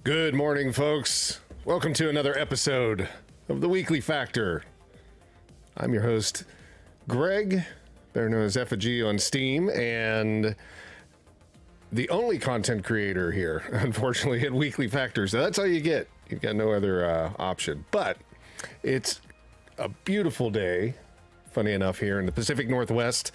Good morning, folks. Welcome to another episode of the Weekly Factor. I'm your host, Greg, better known as eeFoGee on Steam, and the only content creator here, unfortunately, at Weekly Factor. So that's all you get. You've got no other option. But it's a beautiful day, funny enough, here in the Pacific Northwest,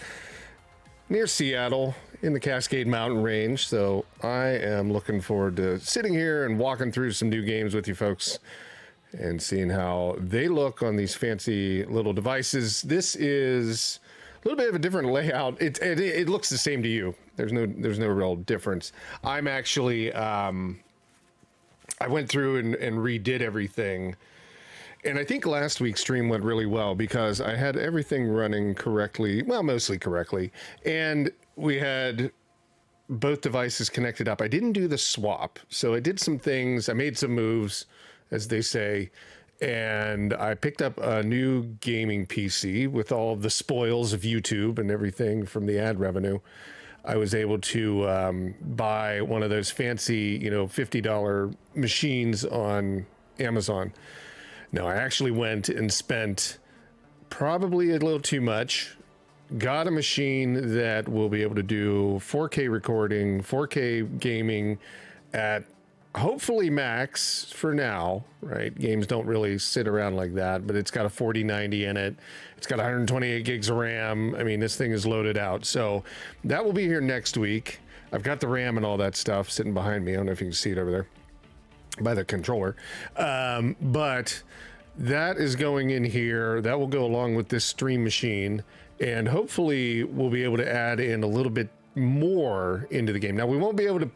near Seattle, in the Cascade Mountain Range. So I am looking forward to sitting here and walking through some new games with you folks and seeing how they look on these fancy little devices. This is a little bit of a different layout. It looks the same to you. There's no real difference. I'm actually, I went through and redid everything. And I think last week's stream went really well because I had everything running correctly, well, mostly correctly. And we had both devices connected up. I didn't do the swap. So I did some things. I made some moves, as they say. And I picked up a new gaming PC with all of the spoils of YouTube and everything from the ad revenue. I was able to buy one of those fancy, $50 machines on Amazon. No, I actually went and spent probably a little too much, got a machine that will be able to do 4K recording, 4K gaming at hopefully max for now, right? Games don't really sit around like that, but it's got a 4090 in it. It's got 128 gigs of RAM. I mean, this thing is loaded out. So that will be here next week. I've got the RAM and all that stuff sitting behind me. I don't know if you can see it over there by the controller. But that is going in here. That will go along with this stream machine. And hopefully we'll be able to add in a little bit more into the game. Now, we won't be able to,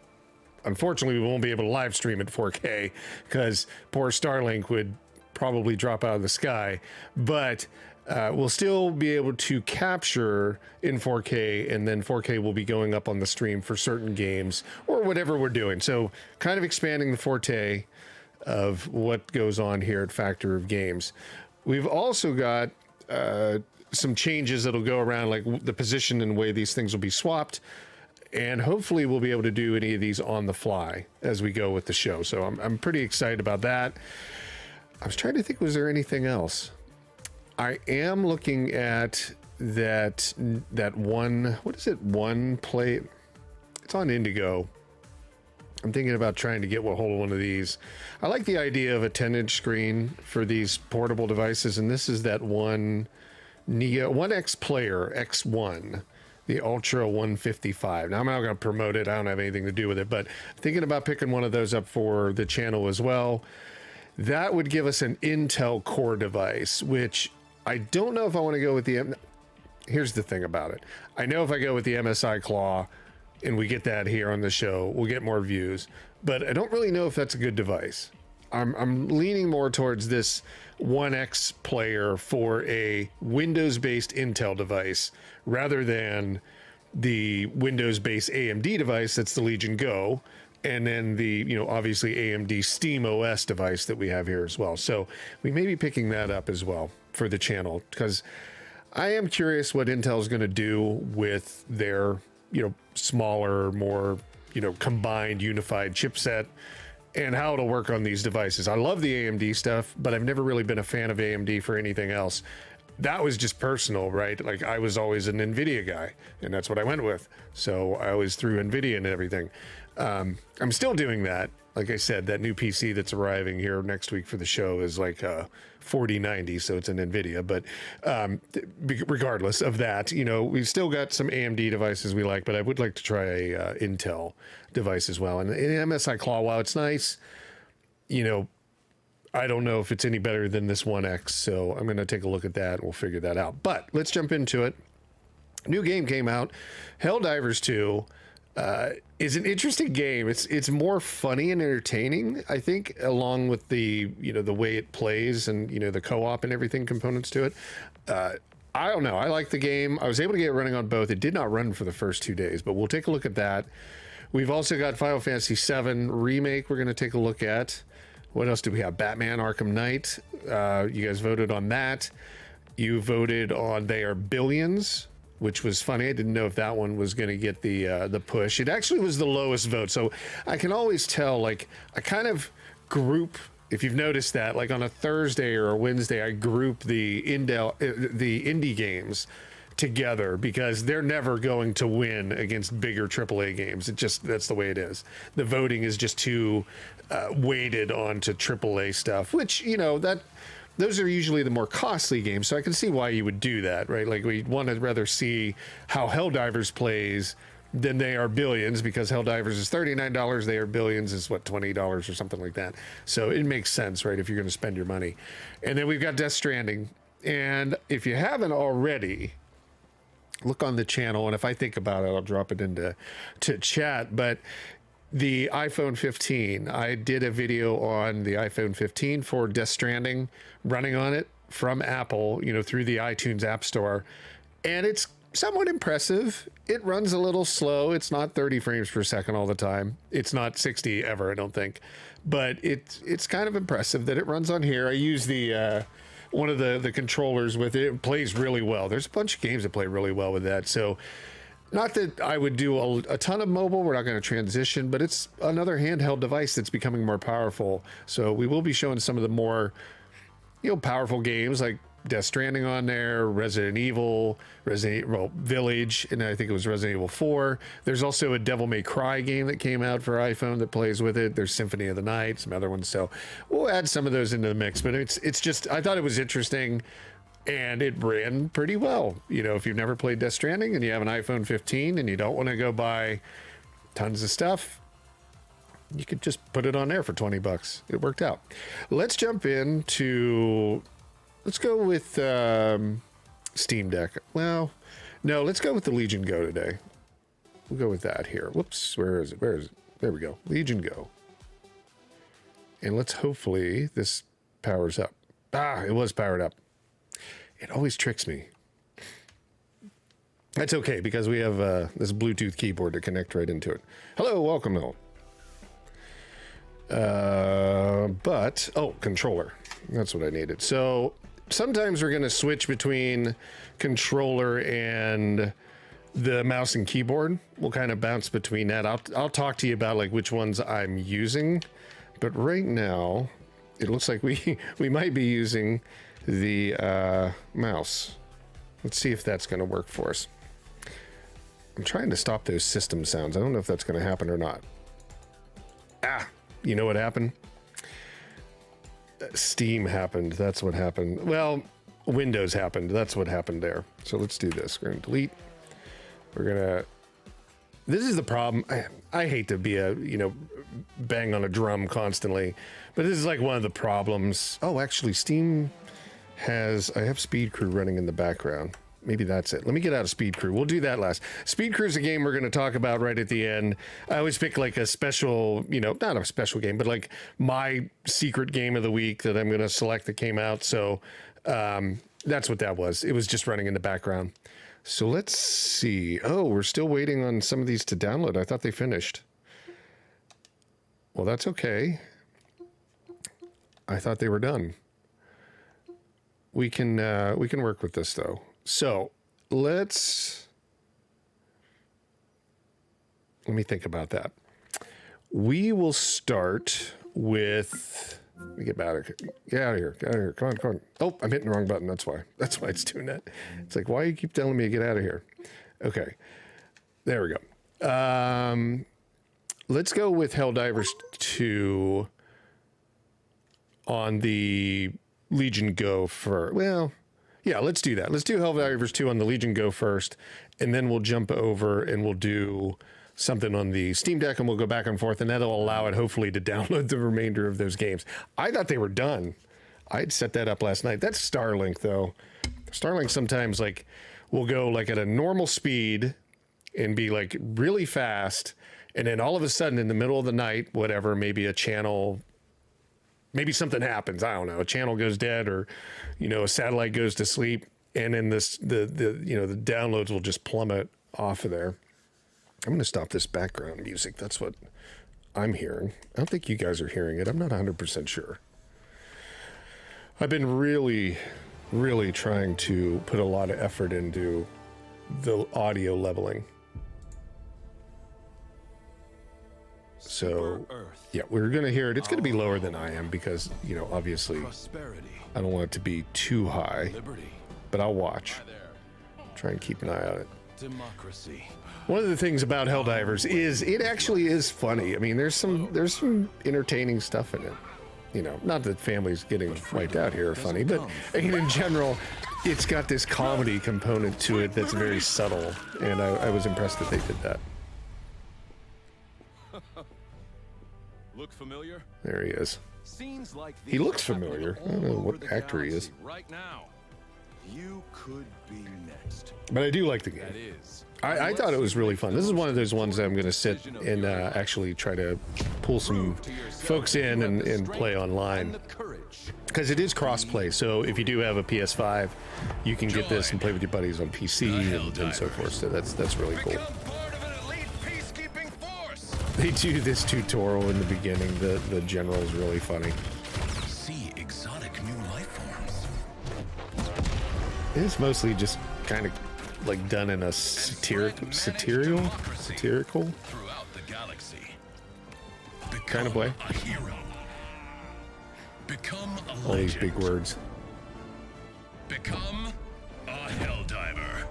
unfortunately, we won't be able to live stream at 4K because poor Starlink would probably drop out of the sky. But we'll still be able to capture in 4K, and then 4K will be going up on the stream for certain games or whatever we're doing. So kind of expanding the forte of what goes on here at Factor of Games. We've also got some changes that'll go around, like the position and way these things will be swapped. And hopefully we'll be able to do any of these on the fly as we go with the show. So I'm pretty excited about that. I was trying to think, was there anything else? I am looking at that one, what is it? One plate. It's on Indigo. I'm thinking about trying to get a hold of one of these. I like the idea of a 10-inch screen for these portable devices. And this is that one Neo 1X Player X1, the Ultra 155. Now I'm not going to promote it. I don't have anything to do with it, but thinking about picking one of those up for the channel as well. That would give us an Intel Core device, which I don't know if I want to go with the... Here's the thing about it. I know if I go with the MSI Claw and we get that here on the show, we'll get more views, but I don't really know if that's a good device. I'm leaning more towards this 1X Player for a Windows-based Intel device rather than the Windows-based AMD device that's the Legion Go, and then the, obviously AMD Steam OS device that we have here as well. So we may be picking that up as well for the channel, because I am curious what Intel is going to do with their, smaller, more, combined, unified chipset and how it'll work on these devices. I love the AMD stuff, but I've never really been a fan of AMD for anything else. That was just personal, right? Like, I was always an NVIDIA guy, and that's what I went with. So I always threw NVIDIA and everything. I'm still doing that. Like I said, that new PC that's arriving here next week for the show is like a 4090, so it's an NVIDIA. But regardless of that, we've still got some AMD devices we like, but I would like to try a Intel device as well. And an MSI Claw, while it's nice, I don't know if it's any better than this 1X, so I'm going to take a look at that and we'll figure that out. But let's jump into it. New game came out, Helldivers 2. Is an interesting game. It's more funny and entertaining, I think, along with the the way it plays and the co-op and everything components to it. I don't know. I like the game. I was able to get it running on both. It did not run for the first 2 days, but we'll take a look at that. We've also got Final Fantasy VII Remake we're going to take a look at. What else do we have? Batman Arkham Knight. You guys voted on that. You voted on They Are Billions, which was funny. I didn't know if that one was going to get the push. It actually was the lowest vote, so I can always tell. Like, I kind of group. If you've noticed that, like on a Thursday or a Wednesday, I group the indie games together because they're never going to win against bigger AAA games. That's the way it is. The voting is just too weighted onto AAA stuff, which, you know, those are usually the more costly games. So I can see why you would do that, right? Like, we want to rather see how Helldivers plays than They Are Billions, because Helldivers is $39. They Are Billions is what, $20 or something like that. So it makes sense, right? If you're going to spend your money. And then we've got Death Stranding. And if you haven't already, look on the channel, and if I think about it, I'll drop it into chat. But the iPhone 15, I did a video on the iPhone 15 for Death Stranding, running on it from Apple, you know, through the iTunes App Store, and it's somewhat impressive. It runs a little slow. It's not 30 frames per second all the time. It's not 60 ever, I don't think, but it's kind of impressive that it runs on here. I use the one of the controllers with it. It plays really well. There's a bunch of games that play really well with that. So not that I would do a ton of mobile. We're not going to transition, but it's another handheld device that's becoming more powerful. So we will be showing some of the more, you know, powerful games like Death Stranding on there, Resident Evil Village, and I think it was Resident Evil 4. There's also a Devil May Cry game that came out for iPhone that plays with it. There's Symphony of the Night, some other ones. So we'll add some of those into the mix, but it's just, I thought it was interesting, and it ran pretty well. You know, if you've never played Death Stranding and you have an iPhone 15 and you don't want to go buy tons of stuff, you could just put it on there for $20. It worked out. Let's jump into... Let's go with Steam Deck. Well, no, let's go with the Legion Go today. We'll go with that here. Whoops, where is it? Where is it? There we go. Legion Go. And let's hopefully this powers up. Ah, it was powered up. It always tricks me. That's okay, because we have this Bluetooth keyboard to connect right into it. Hello, welcome all. Controller. That's what I needed. So sometimes we're going to switch between controller and the mouse and keyboard. We'll kind of bounce between that. I'll talk to you about like which ones I'm using, but right now it looks like we might be using the mouse. Let's see if that's going to work for us. I'm trying to stop those system sounds. I don't know if that's going to happen or not. Ah, you know what happened? Steam happened. That's what happened. Well, Windows happened. That's what happened there. So let's do this. We're going to delete. We're going to... This is the problem. I hate to be bang on a drum constantly, but this is like one of the problems. Oh, actually, Steam has... I have Speed Crew running in the background. Maybe that's it. Let me get out of Speed Crew. We'll do that last. Speed Crew is a game we're going to talk about right at the end. I always pick like a special, not a special game, but like my secret game of the week that I'm going to select that came out. So that's what that was. It was just running in the background. So let's see. Oh, we're still waiting on some of these to download. I thought they finished. Well, that's okay. I thought they were done. We can work with this though. So let me think about that. We will start with, let me get out of here. Get out of here. Come on. Oh, I'm hitting the wrong button. That's why it's doing that. It's like, why you keep telling me to get out of here? Okay. There we go. Let's go with Helldivers 2 on the Legion Go for, well, yeah, let's do that. Let's do Helldivers 2 on the Legion Go first, and then we'll jump over and we'll do something on the Steam Deck, and we'll go back and forth, and that'll allow it, hopefully, to download the remainder of those games. I thought they were done. I'd set that up last night. That's Starlink, though. Starlink sometimes, like, will go, like, at a normal speed and be, like, really fast, and then all of a sudden, in the middle of the night, whatever, maybe a channel... Maybe something happens. I don't know. A channel goes dead, or a satellite goes to sleep, and then the downloads will just plummet off of there. I'm going to stop this background music. That's what I'm hearing. I don't think you guys are hearing it. I'm not 100% sure. I've been really, really trying to put a lot of effort into the audio leveling. So, yeah, we're going to hear it. It's going to be lower than I am because, you know, obviously I don't want it to be too high, but I'll watch. Try and keep an eye on it. Democracy. One of the things about Helldivers is it actually is funny. I mean, there's some entertaining stuff in it. You know, not that families getting wiped out here are funny, but I mean, in general, it's got this comedy component to it that's very subtle, and I was impressed that they did that. Look familiar? There he is. Scenes like He looks familiar. I don't know what actor he is. Right now, you could be next. But I do like the That game. is. I thought it was really fun. This is one of those ones that I'm going to sit and actually try to pull some folks in and play online. Because it is cross-play, so if you do have a PS5, you can get this and play with your buddies on PC and so forth. So that's really cool. They do this tutorial in the beginning. The general is really funny. See exotic new life forms. It's mostly just kind of like done in a satirical Throughout the galaxy. kind of way. A hero. Become a legend. All these big words. Become a Helldiver.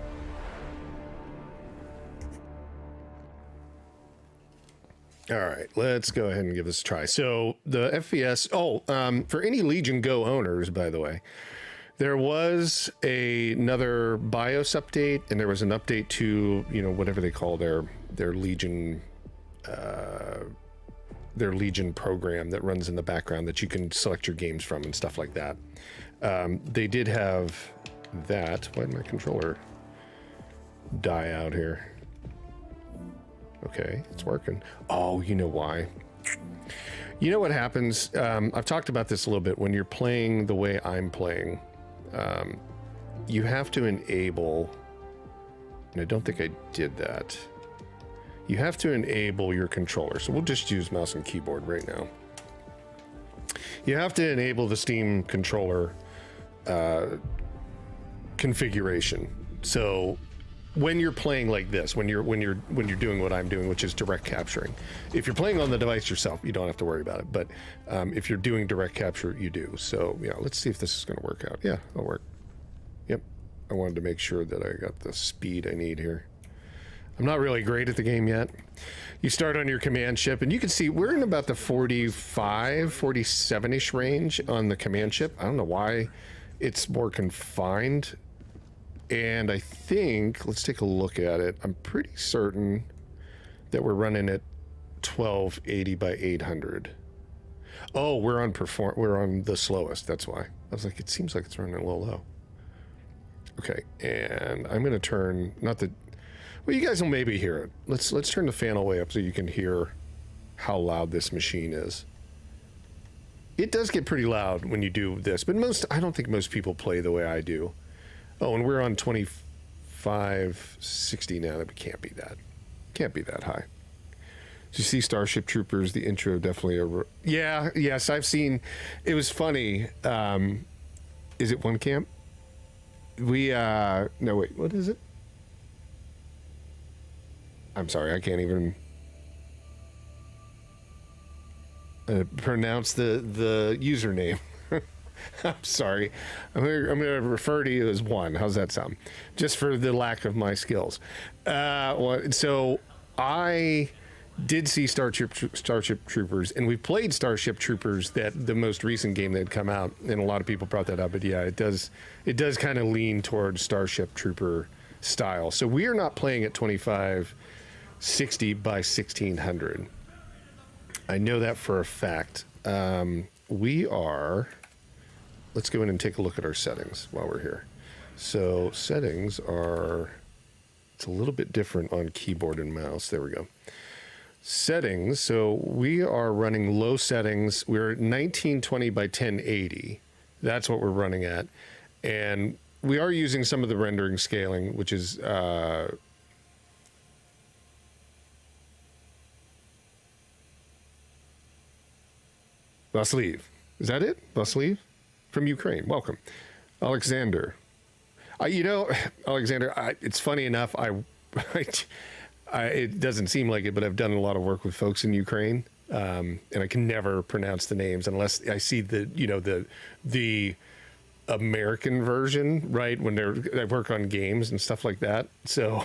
All right, let's go ahead and give this a try. So the FPS, for any Legion Go owners, by the way, there was another BIOS update, and there was an update to, you know, whatever they call their Legion program that runs in the background that you can select your games from and stuff like that. They did have that. Why did my controller die out here? Okay, it's working. Oh, you know why? You know what happens? I've talked about this a little bit. When you're playing the way I'm playing, you have to enable, and I don't think I did that. You have to enable your controller. So we'll just use mouse and keyboard right now. You have to enable the Steam controller configuration. So when you're playing like this, when you're doing what I'm doing, which is direct capturing, if you're playing on the device yourself, you don't have to worry about it. But if you're doing direct capture, you do. So yeah, let's see if this is going to work out. Yeah, it'll work. Yep. I wanted to make sure that I got the speed I need here. I'm not really great at the game yet. You start on your command ship, and you can see we're in about the 45, 47-ish range on the command ship. I don't know why it's more confined. And I think, let's take a look at it. I'm pretty certain that we're running at 1280 by 800. Oh, we're on the slowest. That's why. I was like, it seems like it's running a little low. Okay, and I'm going to turn, well, you guys will maybe hear it. Let's turn the fan all the way up so you can hear how loud this machine is. It does get pretty loud when you do this, but I don't think most people play the way I do. Oh, and we're on 2560 now. That can't be that high. So you see Starship Troopers, the intro, definitely yes, I've seen. It was funny. Is it one camp? No, wait, what is it? I'm sorry, I can't even pronounce the username. I'm sorry. I'm gonna refer to you as one. How's that sound? Just for the lack of my skills. So I did see Starship Troopers, and we played Starship Troopers, the most recent game that had come out, and a lot of people brought that up. But yeah, it does kind of lean towards Starship Trooper style. So we are not playing at 2560 by 1600. I know that for a fact. We are. Let's go in and take a look at our settings while we're here. So settings it's a little bit different on keyboard and mouse. There we go. Settings, so we are running low settings. We're at 1920 by 1080. That's what we're running at. And we are using some of the rendering scaling, which is Vasiliv. Is that it? Vasiliv? From Ukraine. Welcome. Alexander. You know, Alexander, it's funny enough. It doesn't seem like it, but I've done a lot of work with folks in Ukraine, and I can never pronounce the names unless I see the American version, right? When I work on games and stuff like that. So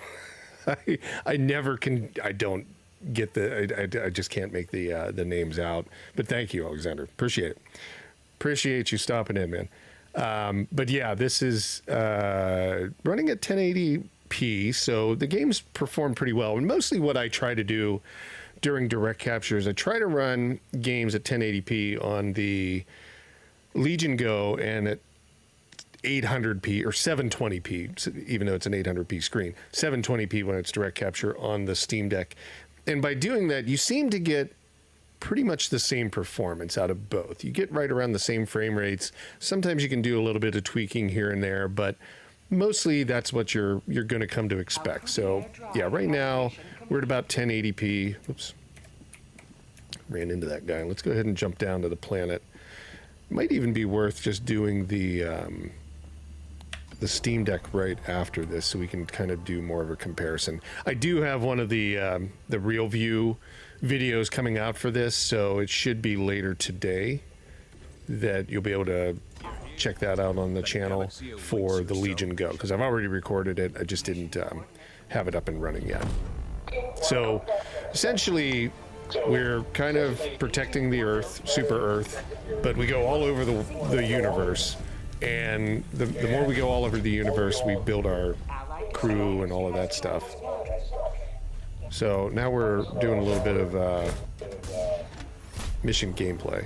I never can. I don't get I just can't make the names out. But thank you, Alexander. Appreciate it. Appreciate you stopping in, man. But yeah, this is running at 1080p, so the games perform pretty well. And mostly what I try to do during direct capture is I try to run games at 1080p on the Legion Go and at 800p or 720p, even though it's an 800p screen, 720p when it's direct capture on the Steam Deck. And by doing that, you seem to get pretty much the same performance out of both. You get right around the same frame rates. Sometimes you can do a little bit of tweaking here and there, but mostly that's what you're going to come to expect. So yeah, right now we're at about 1080p. Oops, ran into that guy. Let's go ahead and jump down to the planet. Might even be worth just doing the Steam Deck right after this, so we can kind of do more of a comparison. I do have one of the real view videos coming out for this, so it should be later today that you'll be able to check that out on the channel for the Legion Go, because I've already recorded it. I just didn't have it up and running yet. So essentially, we're kind of protecting the Earth, Super Earth, but we go all over the universe. And the more we go all over the universe, we build our crew and all of that stuff. So now we're doing a little bit of mission gameplay.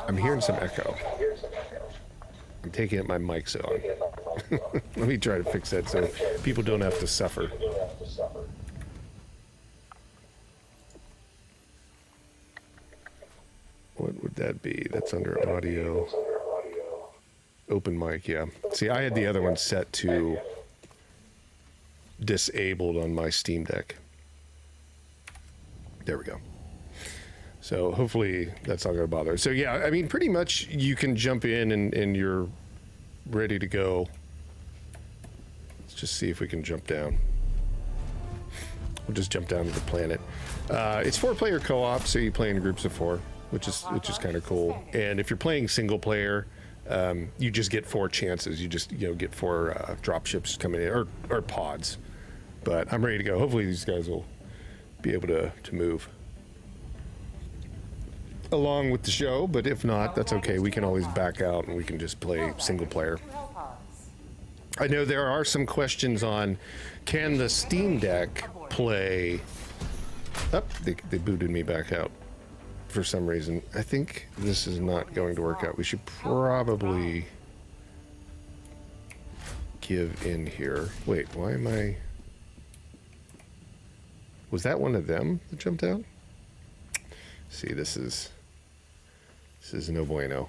I'm hearing some echo. I'm taking it my mic's on. Let me try to fix that so people don't have to suffer. What would that be? That's under audio. Open mic, yeah. See, I had the other one set to disabled on my Steam Deck. There we go. So hopefully that's not going to bother. So yeah, I mean, pretty much you can jump in and you're ready to go. Let's just see if we can jump down. We'll just jump down to the planet. It's 4-player co-op, so you play in groups of 4, which is kind of cool. And if you're playing single player, you just get 4 chances. You just get 4 drop ships coming in, or pods. But I'm ready to go. Hopefully these guys will be able to move along with the show, but if not, that's okay. We can always back out and we can just play single player. I know there are some questions on, can the Steam Deck play... Oh, they booted me back out for some reason. I think this is not going to work out. We should probably give in here. Wait, why am I... Was that one of them that jumped out? See, this is no bueno.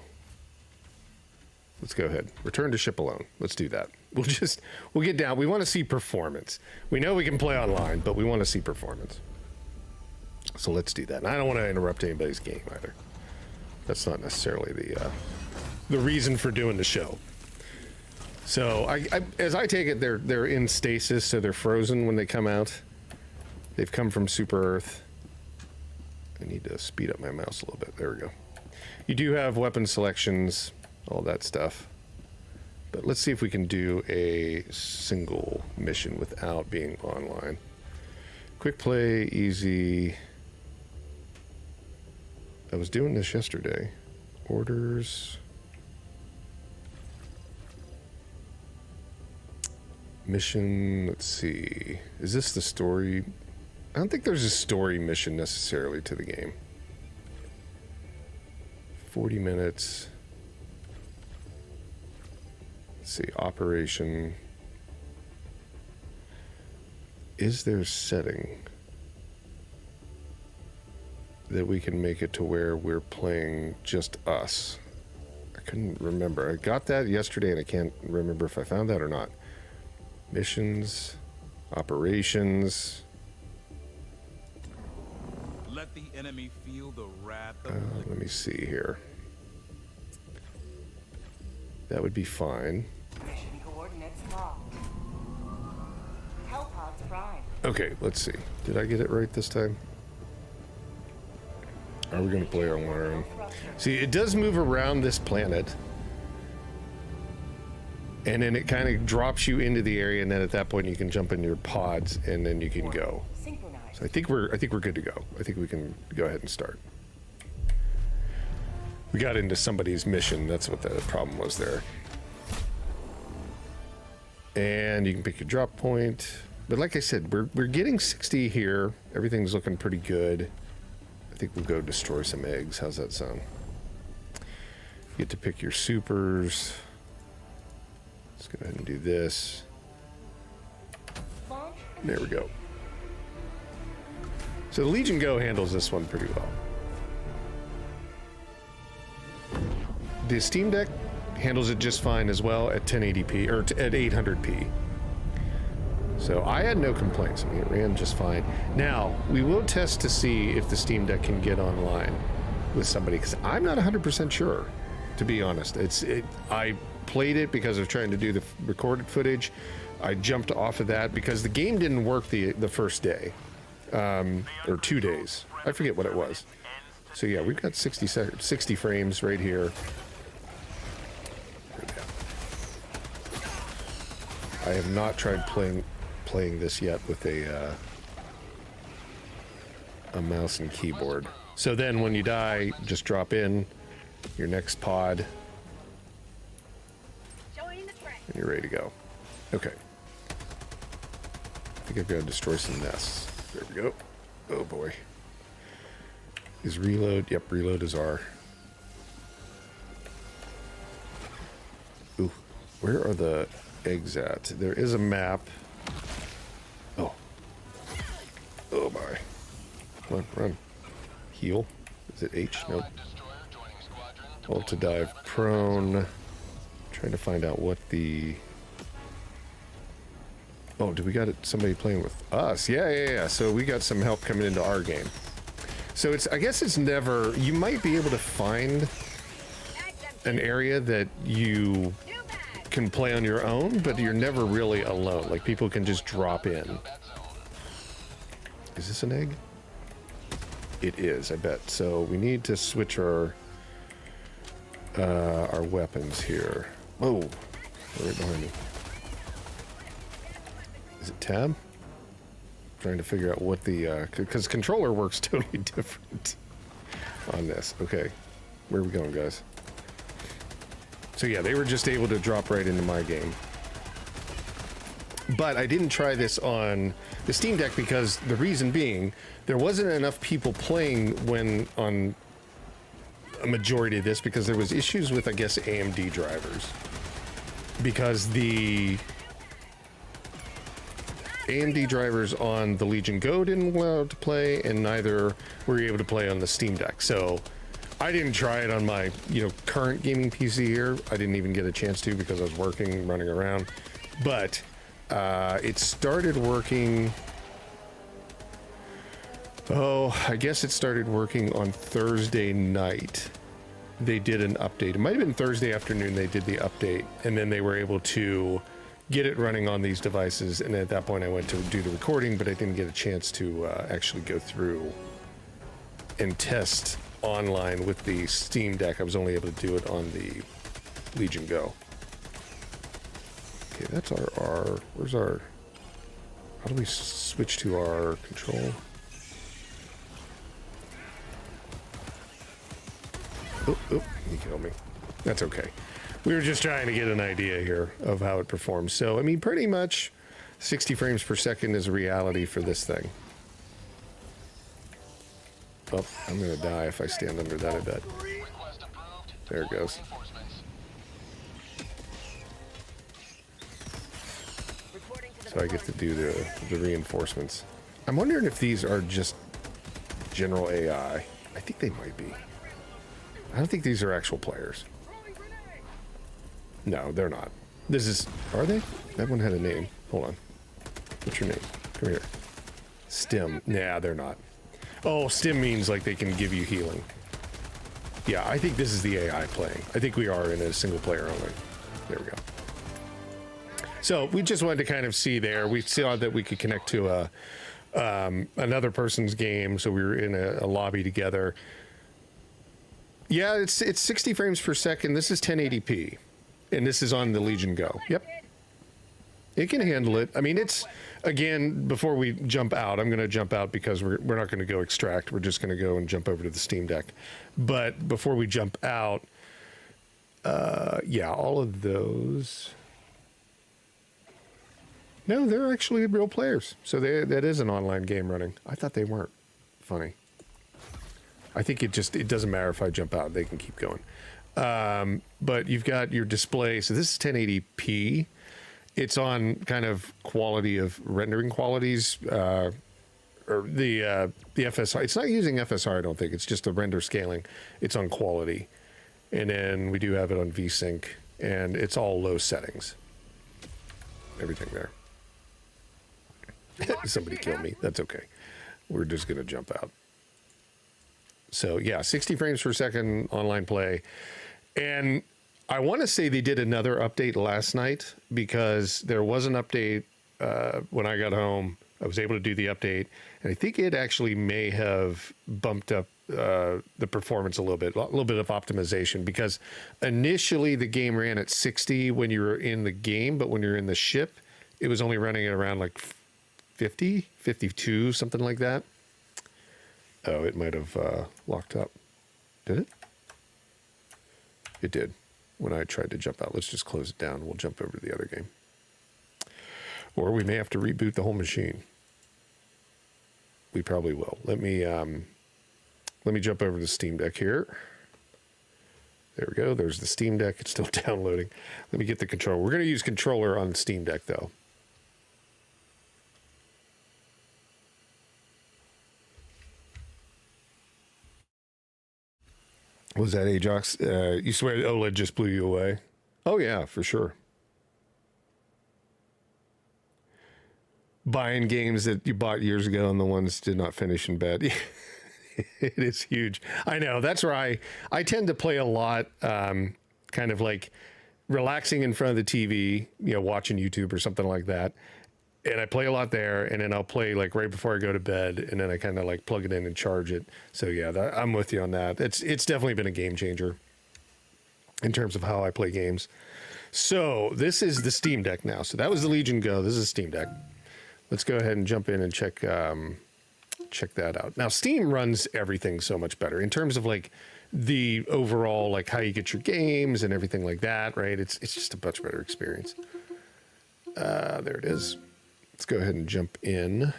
Let's go ahead. Return to ship alone. Let's do that. We'll get down. We want to see performance. We know we can play online, but we want to see performance. So let's do that. And I don't want to interrupt anybody's game either. That's not necessarily the reason for doing the show. So as I take it, they're in stasis, so they're frozen when they come out. They've come from Super Earth. I need to speed up my mouse a little bit. There we go. You do have weapon selections, all that stuff. But let's see if we can do a single mission without being online. Quick play, easy. I was doing this yesterday. Orders. Mission, let's see. Is this the story? I don't think there's a story mission necessarily to the game. 40 minutes. Let's see, operation. Is there a setting that we can make it to where we're playing just us? I couldn't remember. I got that yesterday and I can't remember if I found that or not. Missions, operations. Let the enemy feel the wrath of Let me see here. That would be fine. Okay, let's see. Did I get it right this time? Are we going to play on our own? See, it does move around this planet. And then it kind of drops you into the area, and then at that point you can jump into your pods, and then you can go. So I think we're good to go. I think we can go ahead and start. We got into somebody's mission. That's what the problem was there. And you can pick your drop point. But like I said, we're getting 60 here. Everything's looking pretty good. I think we'll go destroy some eggs. How's that sound? You get to pick your supers. Let's go ahead and do this. There we go. So the Legion Go handles this one pretty well. The Steam Deck handles it just fine as well at 1080p or at 800p. So I had no complaints. I mean, it ran just fine. Now, we will test to see if the Steam Deck can get online with somebody, because I'm not 100% sure, to be honest. I played it because I was trying to do the recorded footage. I jumped off of that because the game didn't work the first day, or 2 days. I forget what it was. So yeah, we've got 60 frames right here. I have not tried playing this yet with a mouse and keyboard. So then when you die, just drop in your next pod and you're ready to go. Okay. I think I've got to destroy some nests. There we go. Oh boy. Is reload? Yep, reload is R. Ooh, where are the eggs at? There is a map. Oh. Oh my. Come on, run. Heal. Is it H? Nope. Ult to dive prone. Trying to find out what the... Oh, do we got somebody playing with us? Yeah. So we got some help coming into our game. So it's, I guess it's never, you might be able to find an area that you can play on your own, but you're never really alone. Like, people can just drop in. Is this an egg? It is, I bet. So we need to switch our weapons here. Whoa, right behind me. Is it tab? Trying to figure out what the because controller works totally different on this. Okay, where are we going, guys? So yeah, they were just able to drop right into my game, but I didn't try this on the Steam Deck because the reason being there wasn't enough people playing when on a majority of this, because there was issues with, I guess, AMD drivers, because the AMD drivers on the Legion Go didn't allow to play, and neither were you able to play on the Steam Deck. So I didn't try it on my, current gaming PC here. I didn't even get a chance to because I was working, running around. But it started working. Oh, I guess it started working on Thursday night. They did an update. It might have been Thursday afternoon they did the update, and then they were able to get it running on these devices. And at that point I went to do the recording, but I didn't get a chance to actually go through and test online with the Steam Deck. I was only able to do it on the Legion Go. Okay, that's our R. Where's our... How do we switch to our control? Oh, he killed me. That's okay. We were just trying to get an idea here of how it performs. So, I mean, pretty much 60 frames per second is a reality for this thing. Oh, I'm going to die if I stand under that, I bet. There it goes. So I get to do the reinforcements. I'm wondering if these are just general AI. I think they might be. I don't think these are actual players. No, they're not. This is... Are they? That one had a name. Hold on. What's your name? Come here. Stim. Nah, they're not. Oh, Stim means like they can give you healing. Yeah, I think this is the AI playing. I think we are in a single player only. There we go. So we just wanted to kind of see there. We saw that we could connect to another person's game, so we were in a lobby together. Yeah, it's 60 frames per second. This is 1080p, and this is on the Legion Go. Yep. It can handle it. I mean, it's, again, before we jump out, I'm going to jump out because we're not going to go extract. We're just going to go and jump over to the Steam Deck. But before we jump out, yeah, all of those. No, they're actually real players. So that is an online game running. I thought they weren't. Funny. I think it doesn't matter if I jump out. They can keep going. But you've got your display. So this is 1080p. It's on kind of quality of rendering qualities, or the FSR. It's not using FSR, I don't think. It's just the render scaling. It's on quality. And then we do have it on VSync, and it's all low settings. Everything there. Somebody killed me. That's okay. We're just going to jump out. So, yeah, 60 frames per second online play. And I want to say they did another update last night because there was an update when I got home. I was able to do the update, and I think it actually may have bumped up the performance a little bit of optimization, because initially the game ran at 60 when you were in the game, but when you're in the ship, it was only running at around like 50, 52, something like that. Oh, it might have locked up. Did it? It did. When I tried to jump out. Let's just close it down. We'll jump over to the other game. Or we may have to reboot the whole machine. We probably will. Let me jump over to the Steam Deck here. There we go. There's the Steam Deck. It's still downloading. Let me get the controller. We're going to use controller on the Steam Deck, though. Was that Ajax? You swear OLED just blew you away? Oh, yeah, for sure. Buying games that you bought years ago and the ones did not finish in bed. It is huge. I know. That's where I tend to play a lot, kind of like relaxing in front of the TV, watching YouTube or something like that. And I play a lot there, and then I'll play like right before I go to bed, and then I kind of like plug it in and charge it. So yeah, I'm with you on that. It's definitely been a game changer in terms of how I play games. So this is the Steam Deck now. So that was the Legion Go. This is Steam Deck. Let's go ahead and jump in and check that out. Now Steam runs everything so much better in terms of like the overall, like how you get your games and everything like that, right? It's just a much better experience. There it is. Let's go ahead and jump in.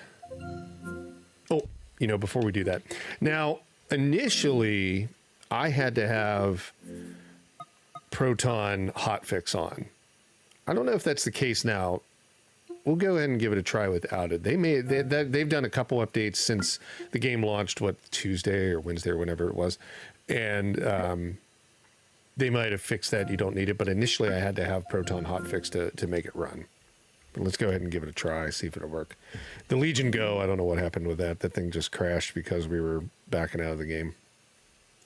Oh, before we do that. Now, initially, I had to have Proton hotfix on. I don't know if that's the case now. We'll go ahead and give it a try without it. They've done a couple updates since the game launched, Tuesday or Wednesday or whenever it was. And they might have fixed that. You don't need it. But initially, I had to have Proton hotfix to make it run. Let's go ahead and give it a try, see if it'll work. The Legion Go, I don't know what happened with that. That thing just crashed because we were backing out of the game.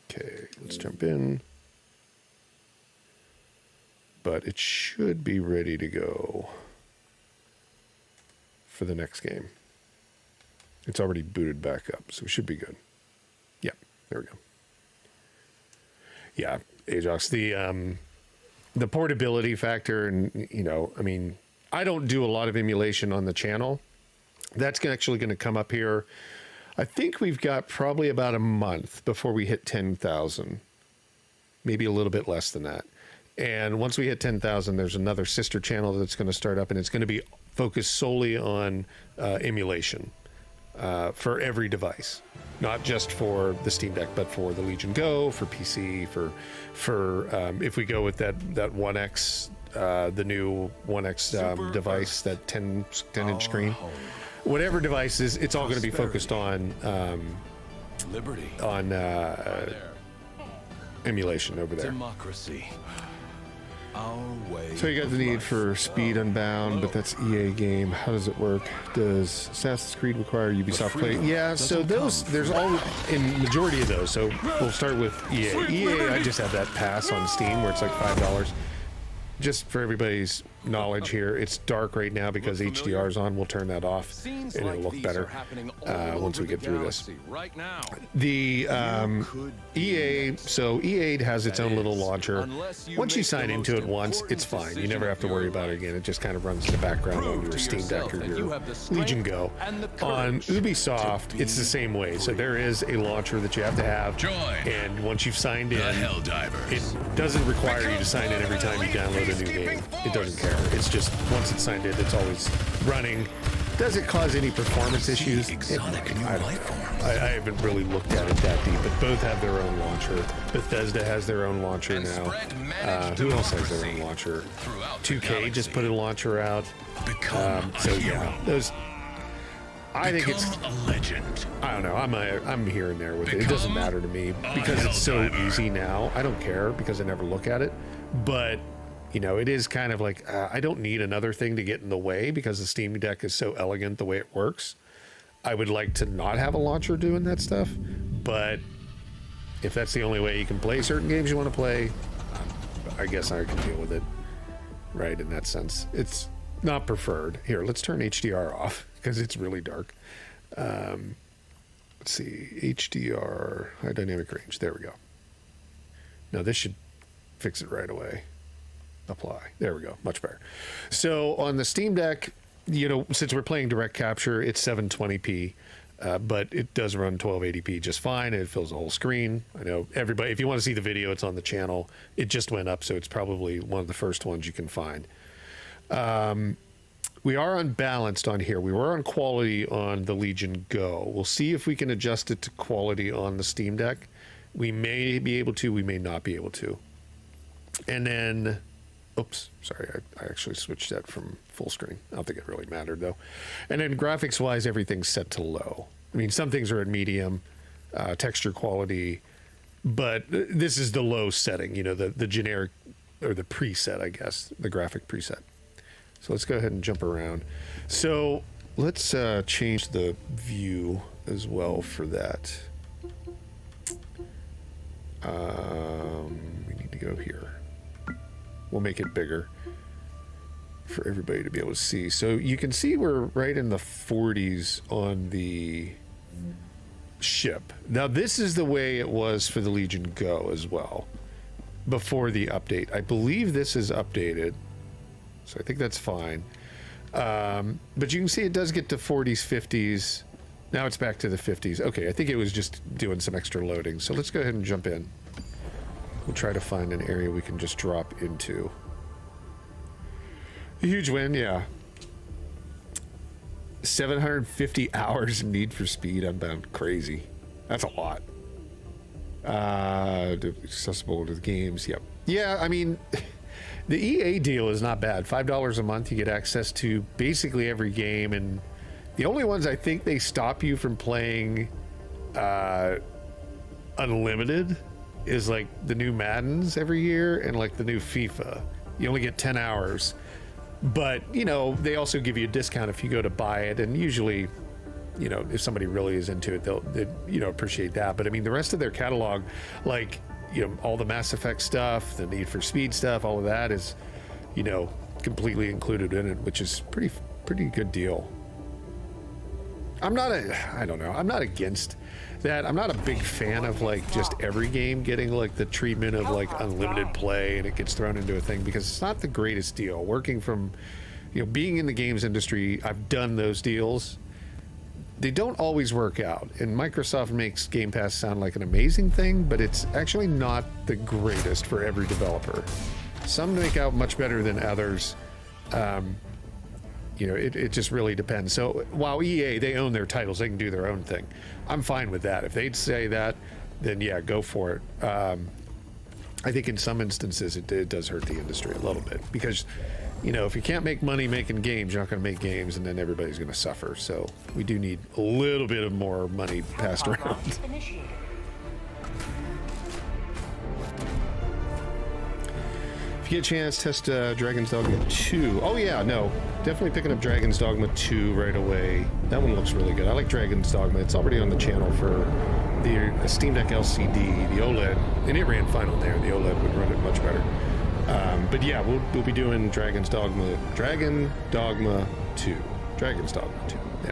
Okay, let's jump in. But it should be ready to go for the next game. It's already booted back up, so we should be good. Yeah, there we go. Yeah, Ajax, the portability factor, and, I don't do a lot of emulation on the channel. That's actually going to come up here. I think we've got probably about a month before we hit 10,000, maybe a little bit less than that. And once we hit 10,000, there's another sister channel that's going to start up, and it's going to be focused solely on emulation for every device, not just for the Steam Deck, but for the Legion Go, for PC, for if we go with that 1X. The new 1X device, that 10-inch screen, whatever device is, it's all going to be focused on liberty, on emulation over there. Democracy. Our way. So you got the need for Speed Unbound, but that's EA game. How does it work? Does Assassin's Creed require Ubisoft Play? Yeah, so there's all in majority of those. So we'll start with EA. I just have that pass on Steam where it's like $5. Just for everybody's knowledge here. It's dark right now because HDR is on. We'll turn that off, and it'll look better once we get through this. Right now. The EA, so EA has its own little launcher. Once you sign into it once, it's fine. You never have to worry about it again. It just kind of runs in the background on your Steam Deck or your Legion Go. On Ubisoft, it's the same way. So there is a launcher that you have to have, and once you've signed in, it doesn't require you to sign in every time you download a new game. It doesn't care. It's just once it's signed in, it's always running. Does it cause any performance issues? I haven't really looked at it that deep, but both have their own launcher. Bethesda has their own launcher now. Who else has their own launcher? 2K just put a launcher out. So yeah, those. I think it's a legend. I don't know. I'm here and there with it. It doesn't matter to me because it's so easy now. I don't care because I never look at it. But you know, it is kind of like I don't need another thing to get in the way because the Steam Deck is so elegant the way it works. I would like to not have a launcher doing that stuff, but if that's the only way you can play certain games you want to play, I guess I can deal with it. Right, in that sense, it's not preferred. Here, let's turn HDR off because it's really dark. Let's see, HDR, high dynamic range. There we go. Now this should fix it right away. Apply. There we go. Much better. So on the Steam Deck, you know, since we're playing direct capture, it's 720p, but it does run 1280p just fine. It fills the whole screen. I know everybody, if you want to see the video, it's on the channel. It just went up, so it's probably one of the first ones you can find. We are unbalanced on here. We were on quality on the Legion Go. We'll see if we can adjust it to quality on the Steam Deck. We may be able to, we may not be able to. And then, oops, sorry, I actually switched that from full screen. I don't think it really mattered though. And then graphics wise, everything's set to low. I mean, some things are at medium, texture quality, but this is the low setting, you know, the generic, or the preset, I guess, the graphic preset. So let's go ahead and jump around. So let's change the view as well for that. We need to go here. We'll make it bigger for everybody to be able to see. So you can see we're right in the 40s on the ship. Now this is the way it was for the Legion Go as well before the update. I believe this is updated, so I think that's fine. But you can see it does get to 40s, 50s. Now it's back to the 50s. Okay, I think it was just doing some extra loading. So let's go ahead and jump in. We'll try to find an area we can just drop into. A huge win, yeah. 750 hours in Need for Speed Unbound. Crazy. That's a lot. Accessible to the games. Yep. Yeah, I mean, the EA deal is not bad. $5 a month, you get access to basically every game, and the only ones I think they stop you from playing unlimited is like the new Maddens every year and like the new FIFA. You only get 10 hours. But, you know, they also give you a discount if you go to buy it, and usually, you know, if somebody really is into it, they'll you know, appreciate that. But I mean, the rest of their catalog, like, you know, all the Mass Effect stuff, the Need for Speed stuff, all of that is, you know, completely included in it, which is pretty good deal. I don't know, I'm not against that. I'm not a big fan of like just every game getting like the treatment of like unlimited play and it gets thrown into a thing, because it's not the greatest deal. Working from, you know, being in the games industry, I've done those deals. They don't always work out, and Microsoft makes Game Pass sound like an amazing thing, but it's actually not the greatest for every developer. Some make out much better than others. You know, it just really depends. So while EA, they own their titles, they can do their own thing. I'm fine with that. If they'd say that, then yeah, go for it. I think in some instances it does hurt the industry a little bit, because, you know, if you can't make money making games, you're not going to make games, and then everybody's going to suffer. So we do need a little bit of more money passed around. If you get a chance, test Dragon's Dogma 2. Oh yeah, no, definitely picking up Dragon's Dogma 2 right away. That one looks really good. I like Dragon's Dogma. It's already on the channel for the Steam Deck LCD, the OLED, and it ran fine on there. The OLED would run it much better. But yeah, we'll be doing Dragon's Dogma 2. Dragon's Dogma 2, yeah.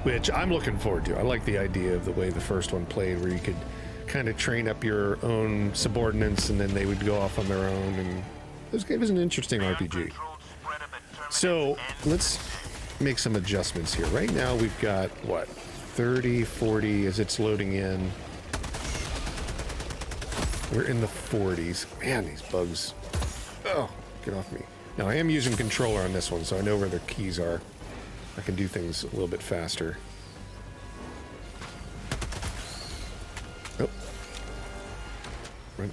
Which I'm looking forward to. I like the idea of the way the first one played, where you could kind of train up your own subordinates and then they would go off on their own, and it was an interesting RPG. So let's make some adjustments here. Right now we've got, what, 30, 40 as it's loading in. We're in the 40s. Man, these bugs. Oh, get off me. Now, I am using controller on this one, so I know where the keys are. I can do things a little bit faster. Oh. Right.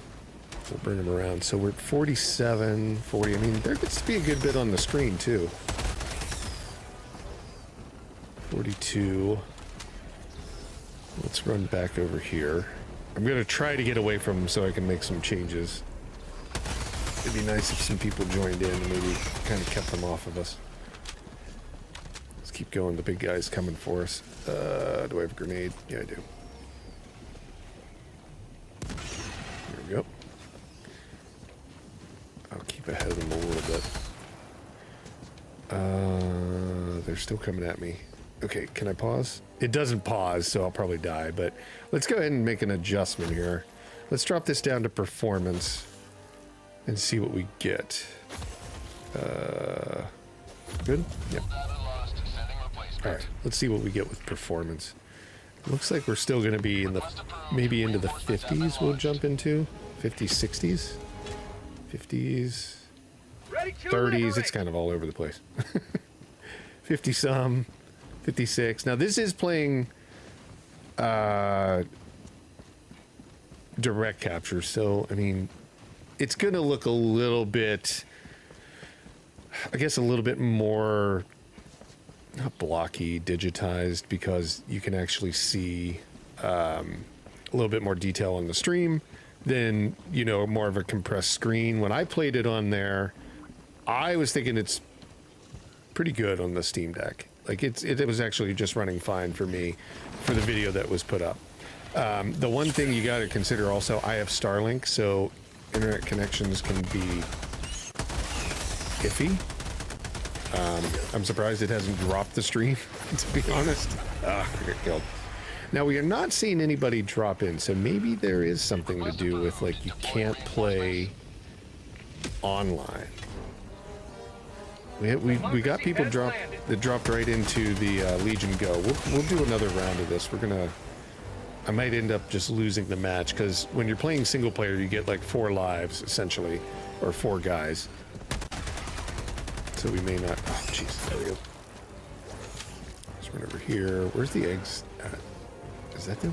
We'll bring them around. So we're at 47, 40. I mean, there gets to be a good bit on the screen, too. 42. Let's run back over here. I'm going to try to get away from them so I can make some changes. It'd be nice if some people joined in and maybe kind of kept them off of us. Let's keep going. The big guy's coming for us. Do I have a grenade? Yeah, I do. There we go. I'll keep ahead of them a little bit. They're still coming at me. Okay, can I pause? It doesn't pause, so I'll probably die, but let's go ahead and make an adjustment here. Let's drop this down to performance and see what we get. Good? Yep. Alright, let's see what we get with performance. Looks like we're still going to be in the, maybe into the 50s we'll jump into. 50s, 60s? 50s, 30s, it's kind of all over the place. 50 some. 56. Now this is playing direct capture, so I mean it's gonna look a little bit, I guess, a little bit more not blocky, digitized, because you can actually see a little bit more detail on the stream than, you know, more of a compressed screen. When I played it on there, I was thinking it's pretty good on the Steam Deck. Like it was actually just running fine for me for the video that was put up. The one thing you got to consider also, I have Starlink, so internet connections can be iffy. I'm surprised it hasn't dropped the stream, to be honest. I got killed. Now, we are not seeing anybody drop in, so maybe there is something to do with, like, you can't play online. We got people that dropped right into the Legion Go. We'll do another round of this. I might end up just losing the match, because when you're playing single player, you get like 4 lives essentially, or 4 guys. So we may not. Oh, jeez. There we go. Let's run over here. Where's the eggs at? Is that them?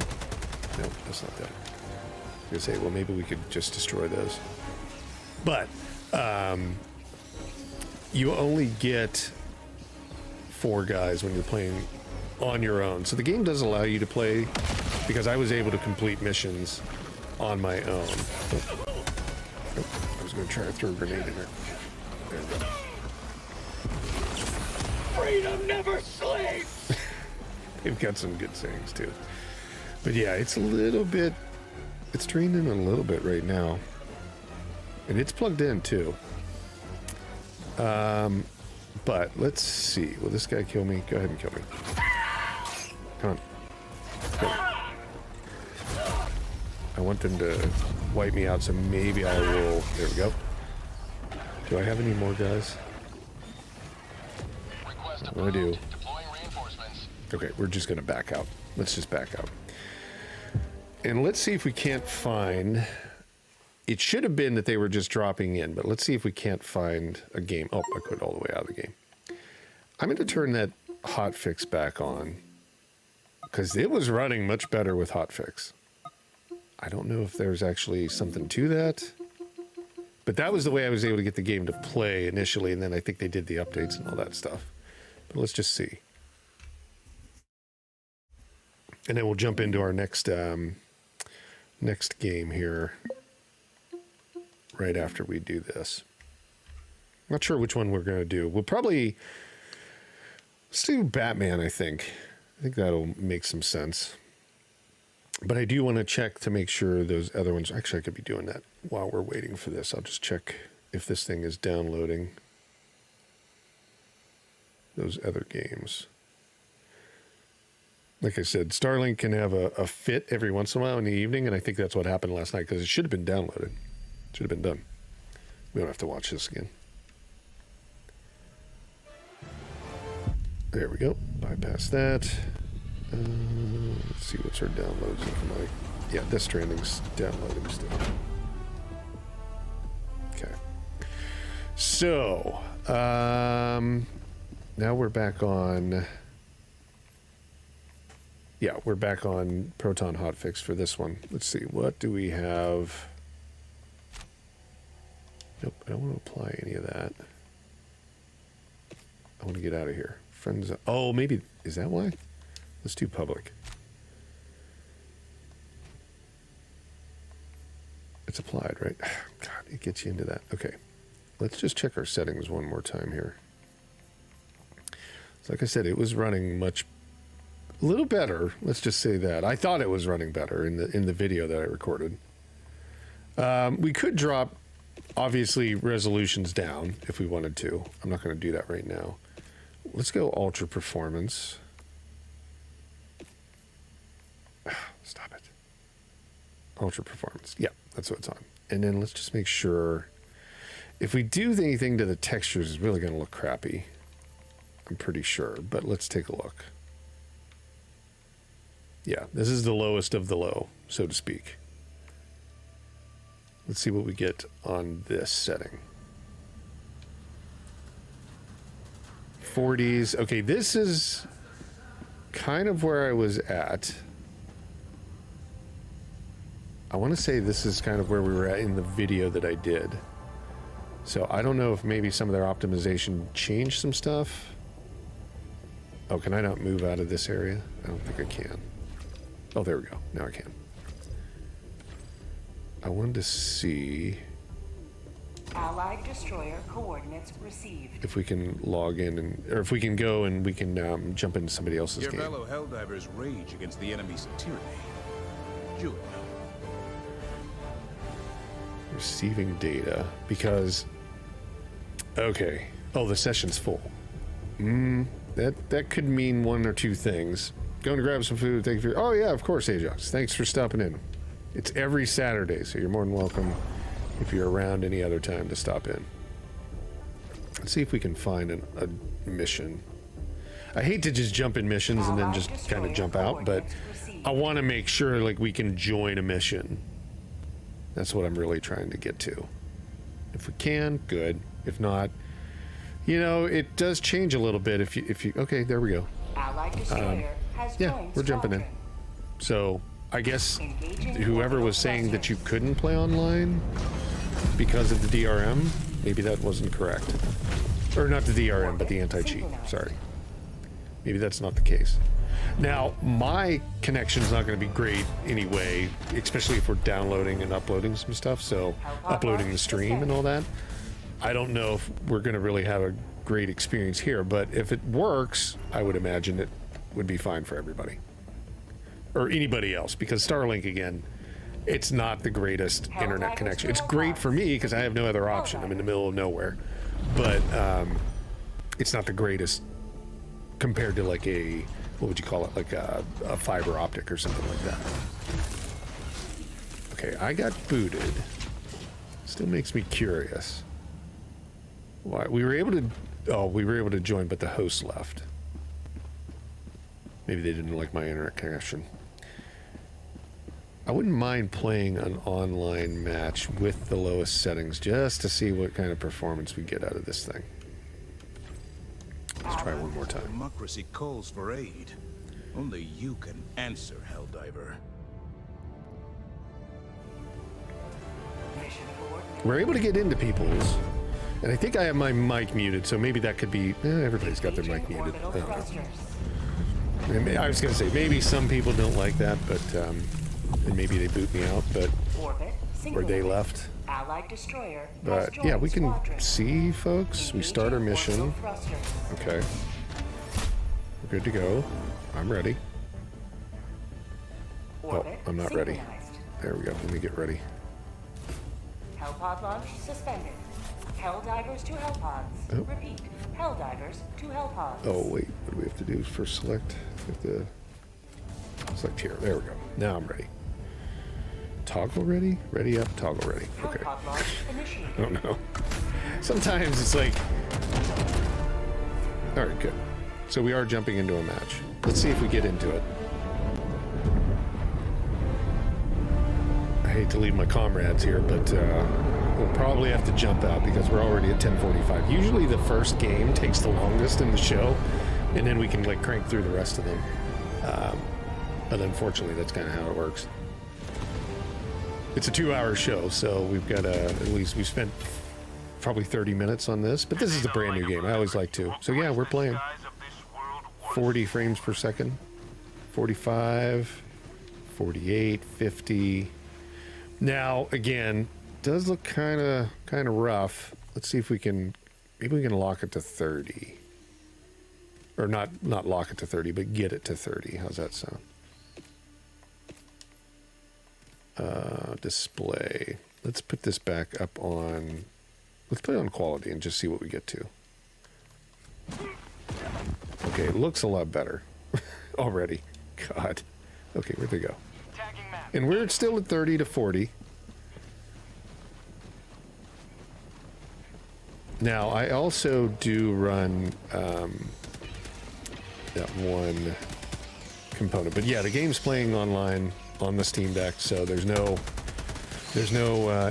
No, that's not them. I was gonna say, well, maybe we could just destroy those. But you only get 4 guys when you're playing on your own. So the game does allow you to play, because I was able to complete missions on my own. Oh, I was going to try to throw a grenade in there. There we go. Freedom never sleeps! They've got some good sayings too. But yeah, it's trained in a little bit right now. And it's plugged in too. But let's see. Will this guy kill me? Go ahead and kill me. Come on. Go. I want them to wipe me out, so maybe I will. There we go. Do I have any more guys? Oh, I do. Okay, we're just going to back out. Let's just back out. And let's see if we can't find... It should have been that they were just dropping in, but let's see if we can't find a game. Oh, I quit all the way out of the game. I'm going to turn that hotfix back on, because it was running much better with hotfix. I don't know if there's actually something to that, but that was the way I was able to get the game to play initially, and then I think they did the updates and all that stuff. But let's just see. And then we'll jump into our next game here right after we do this. Not sure which one we're going to do. We'll probably... Let's do Batman, I think. I think that'll make some sense. But I do want to check to make sure those other ones... Actually, I could be doing that while we're waiting for this. I'll just check if this thing is downloading those other games. Like I said, Starlink can have a fit every once in a while in the evening, and I think that's what happened last night, because it should have been downloaded. Should have been done. We don't have to watch this again. There we go. Bypass that. Let's see what's our downloads looking like. Yeah, this Stranding's downloading still. Okay. So, now we're back on... Yeah, we're back on Proton Hotfix for this one. Let's see, what do we have? Nope, I don't want to apply any of that. I want to get out of here. Friends, oh, maybe, is that why? Let's do public. It's applied, right? God, it gets you into that. Okay, let's just check our settings one more time here. So like I said, it was running a little better. Let's just say that. I thought it was running better in the video that I recorded. We could drop, obviously, resolutions down if we wanted to. I'm not going to do that right now. Let's go ultra performance. Stop it. Ultra performance. Yeah, that's what it's on. And then let's just make sure if we do anything to the textures, it's really going to look crappy. I'm pretty sure, but let's take a look. Yeah, this is the lowest of the low, so to speak. Let's see what we get on this setting. 40s. Okay, this is kind of where I was at. I want to say this is kind of where we were at in the video that I did. So I don't know if maybe some of their optimization changed some stuff. Oh, can I not move out of this area? I don't think I can. Oh, there we go. Now I can. I wanted to see... Allied destroyer coordinates received. If we can log in, or if we can go and we can jump into somebody else's Your game. fellow Helldivers rage against the enemy's tyranny. Jude. Receiving data, because... Okay. Oh, the session's full. That could mean one or two things. Going to grab some food, thank you for... Oh, yeah, of course, Ajax. Thanks for stopping in. It's every Saturday, so you're more than welcome if you're around any other time to stop in. Let's see if we can find a mission. I hate to just jump in missions and then just kind of jump out, but I want to make sure like we can join a mission. That's what I'm really trying to get to. If we can, good. If not, you know, it does change a little bit if you okay, there we go. Allied destroyer has Yeah, joined we're jumping in. squadron. So I guess whoever was saying that you couldn't play online because of the DRM, maybe that wasn't correct. Or not the DRM, but the anti-cheat. Sorry. Maybe that's not the case. Now, my connection's not going to be great anyway, especially if we're downloading and uploading some stuff, so uploading the stream and all that. I don't know if we're going to really have a great experience here, but if it works, I would imagine it would be fine for everybody. Or anybody else, because Starlink, again, it's not the greatest internet connection. It's great for me because I have no other option. I'm in the middle of nowhere. But it's not the greatest compared to like a, what would you call it, like a fiber optic or something like that. Okay, I got booted. Still makes me curious. Why? We were able to join, but the host left. Maybe they didn't like my internet connection. I wouldn't mind playing an online match with the lowest settings just to see what kind of performance we get out of this thing. Let's try one more time. Democracy calls for aid. Only you can answer, Helldiver. Mission coordinates. We're able to get into people's, and I think I have my mic muted, so maybe that could be, everybody's got their mic muted. I don't know. I was going to say, maybe some people don't like that, but, and maybe they boot me out, but, Orbit or they left. Allied destroyer But yeah, we can see, folks. We start our mission. Okay. We're good to go. I'm ready. Orbit I'm not ready. synchronized. There we go. Let me get ready. Hellpod launch suspended. Helldivers to Hellpods. Oh. Repeat. Helldivers to Hellpods. Oh, wait. What do we have to do? First select. We have to select here. There we go. Now I'm ready. Toggle ready? Ready up, toggle ready. Okay. Hellpod launch initiated. I don't know. Sometimes it's like... Alright, good. So we are jumping into a match. Let's see if we get into it. I hate to leave my comrades here, but we'll probably have to jump out because we're already at 10:45. Usually the first game takes the longest in the show, and then we can like crank through the rest of them. But unfortunately, that's kind of how it works. It's a 2-hour show, so we've got at least we spent probably 30 minutes on this, but this is a brand new game. I always like to. So yeah, we're playing 40 frames per second, 45, 48, 50. Now, again, does look kind of rough. Let's see if we can, maybe we can lock it to 30. Or not lock it to 30, but get it to 30. How's that sound? Display. Let's put this back up on, let's put it on quality and just see what we get to. Okay, it looks a lot better already. God. Okay, where'd they go? And we're still at 30 to 40. Now, I also do run that one component. But yeah, the game's playing online on the Steam Deck, so there's no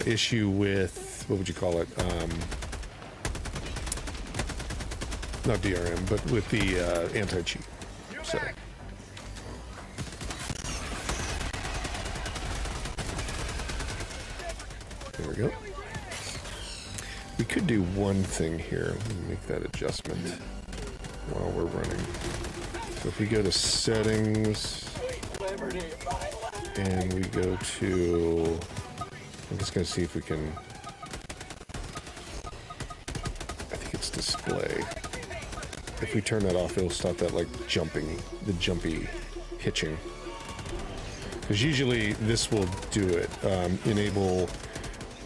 issue with, what would you call it? Not DRM, but with the anti-cheat. So. There we go. We could do one thing here. Let me make that adjustment while we're running. So if we go to settings and we go to, I'm just going to see if we can, I think it's display. If we turn that off, it'll stop that like jumping, the jumpy hitching. Because usually this will do it. Enable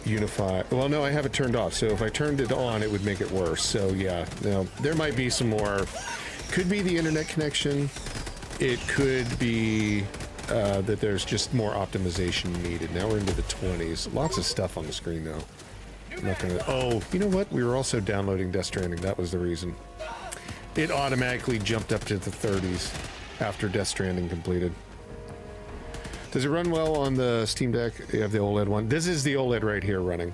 unify. Well, no, I have it turned off. So if I turned it on, it would make it worse. So yeah, now there might be some more. Could be the internet connection. It could be that there's just more optimization needed. Now we're into the 20s. Lots of stuff on the screen though. I'm not gonna. Oh, you know what? We were also downloading Death Stranding. That was the reason. It automatically jumped up to the 30s after Death Stranding completed. Does it run well on the Steam Deck? You have the OLED one. This is the OLED right here running.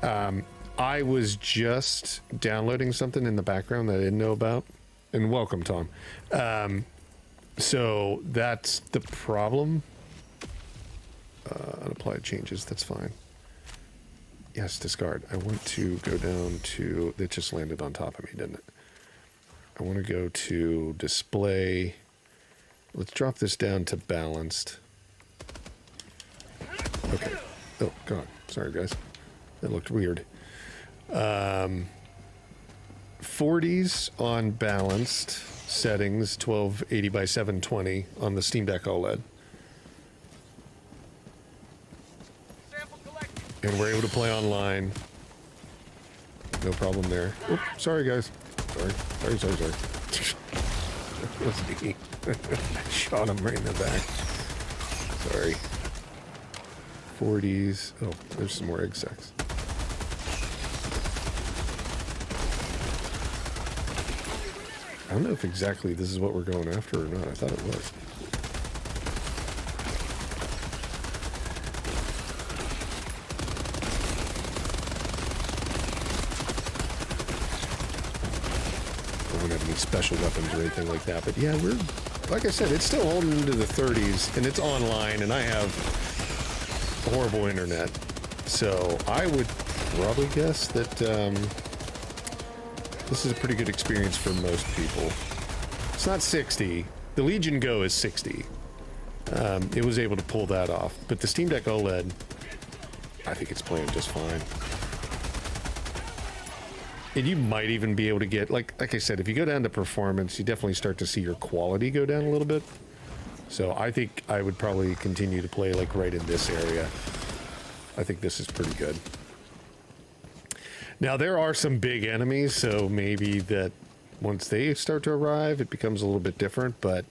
I was just downloading something in the background that I didn't know about. And welcome, Tom. So that's the problem. Unapplied changes, that's fine. Yes, discard. I want to go down to, it just landed on top of me, didn't it? I want to go to display. Let's drop this down to balanced. Okay. Oh, God. Sorry, guys. That looked weird. 40s on balanced settings, 1280 by 720 on the Steam Deck OLED. And we're able to play online. No problem there. Oops, sorry, guys. Sorry. That was me. Shot him right in the back. Sorry. 40s. Oh, there's some more egg sacs. I don't know if exactly this is what we're going after or not. I thought it was. I don't have any special weapons or anything like that. But yeah, we're, like I said, it's still holding into the 30s and it's online and I have horrible internet. So I would probably guess that this is a pretty good experience for most people. It's not 60. The Legion Go is 60. It was able to pull that off. But the Steam Deck OLED, I think it's playing just fine. And you might even be able to get, like I said, if you go down to performance, you definitely start to see your quality go down a little bit. So I think I would probably continue to play like right in this area. I think this is pretty good. Now there are some big enemies, so maybe that once they start to arrive, it becomes a little bit different, but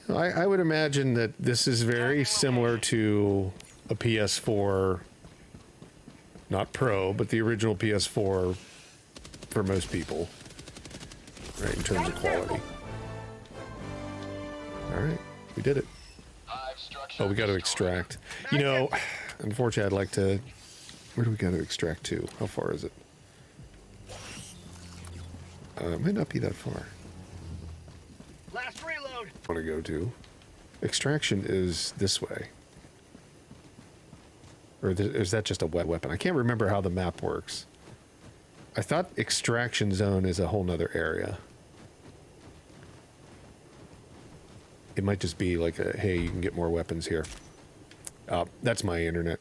you know, I would imagine that this is very similar to a PS4, not Pro, but the original PS4 for most people, right, in terms of quality. All right, we did it. Oh, we got to extract. You know, unfortunately, I'd like to... Where do we got to extract to? How far is it? It might not be that far. Last reload. I want to go to. Extraction is this way. Or is that just a wet weapon? I can't remember how the map works. I thought extraction zone is a whole nother area. It might just be like a, hey, you can get more weapons here. That's my internet.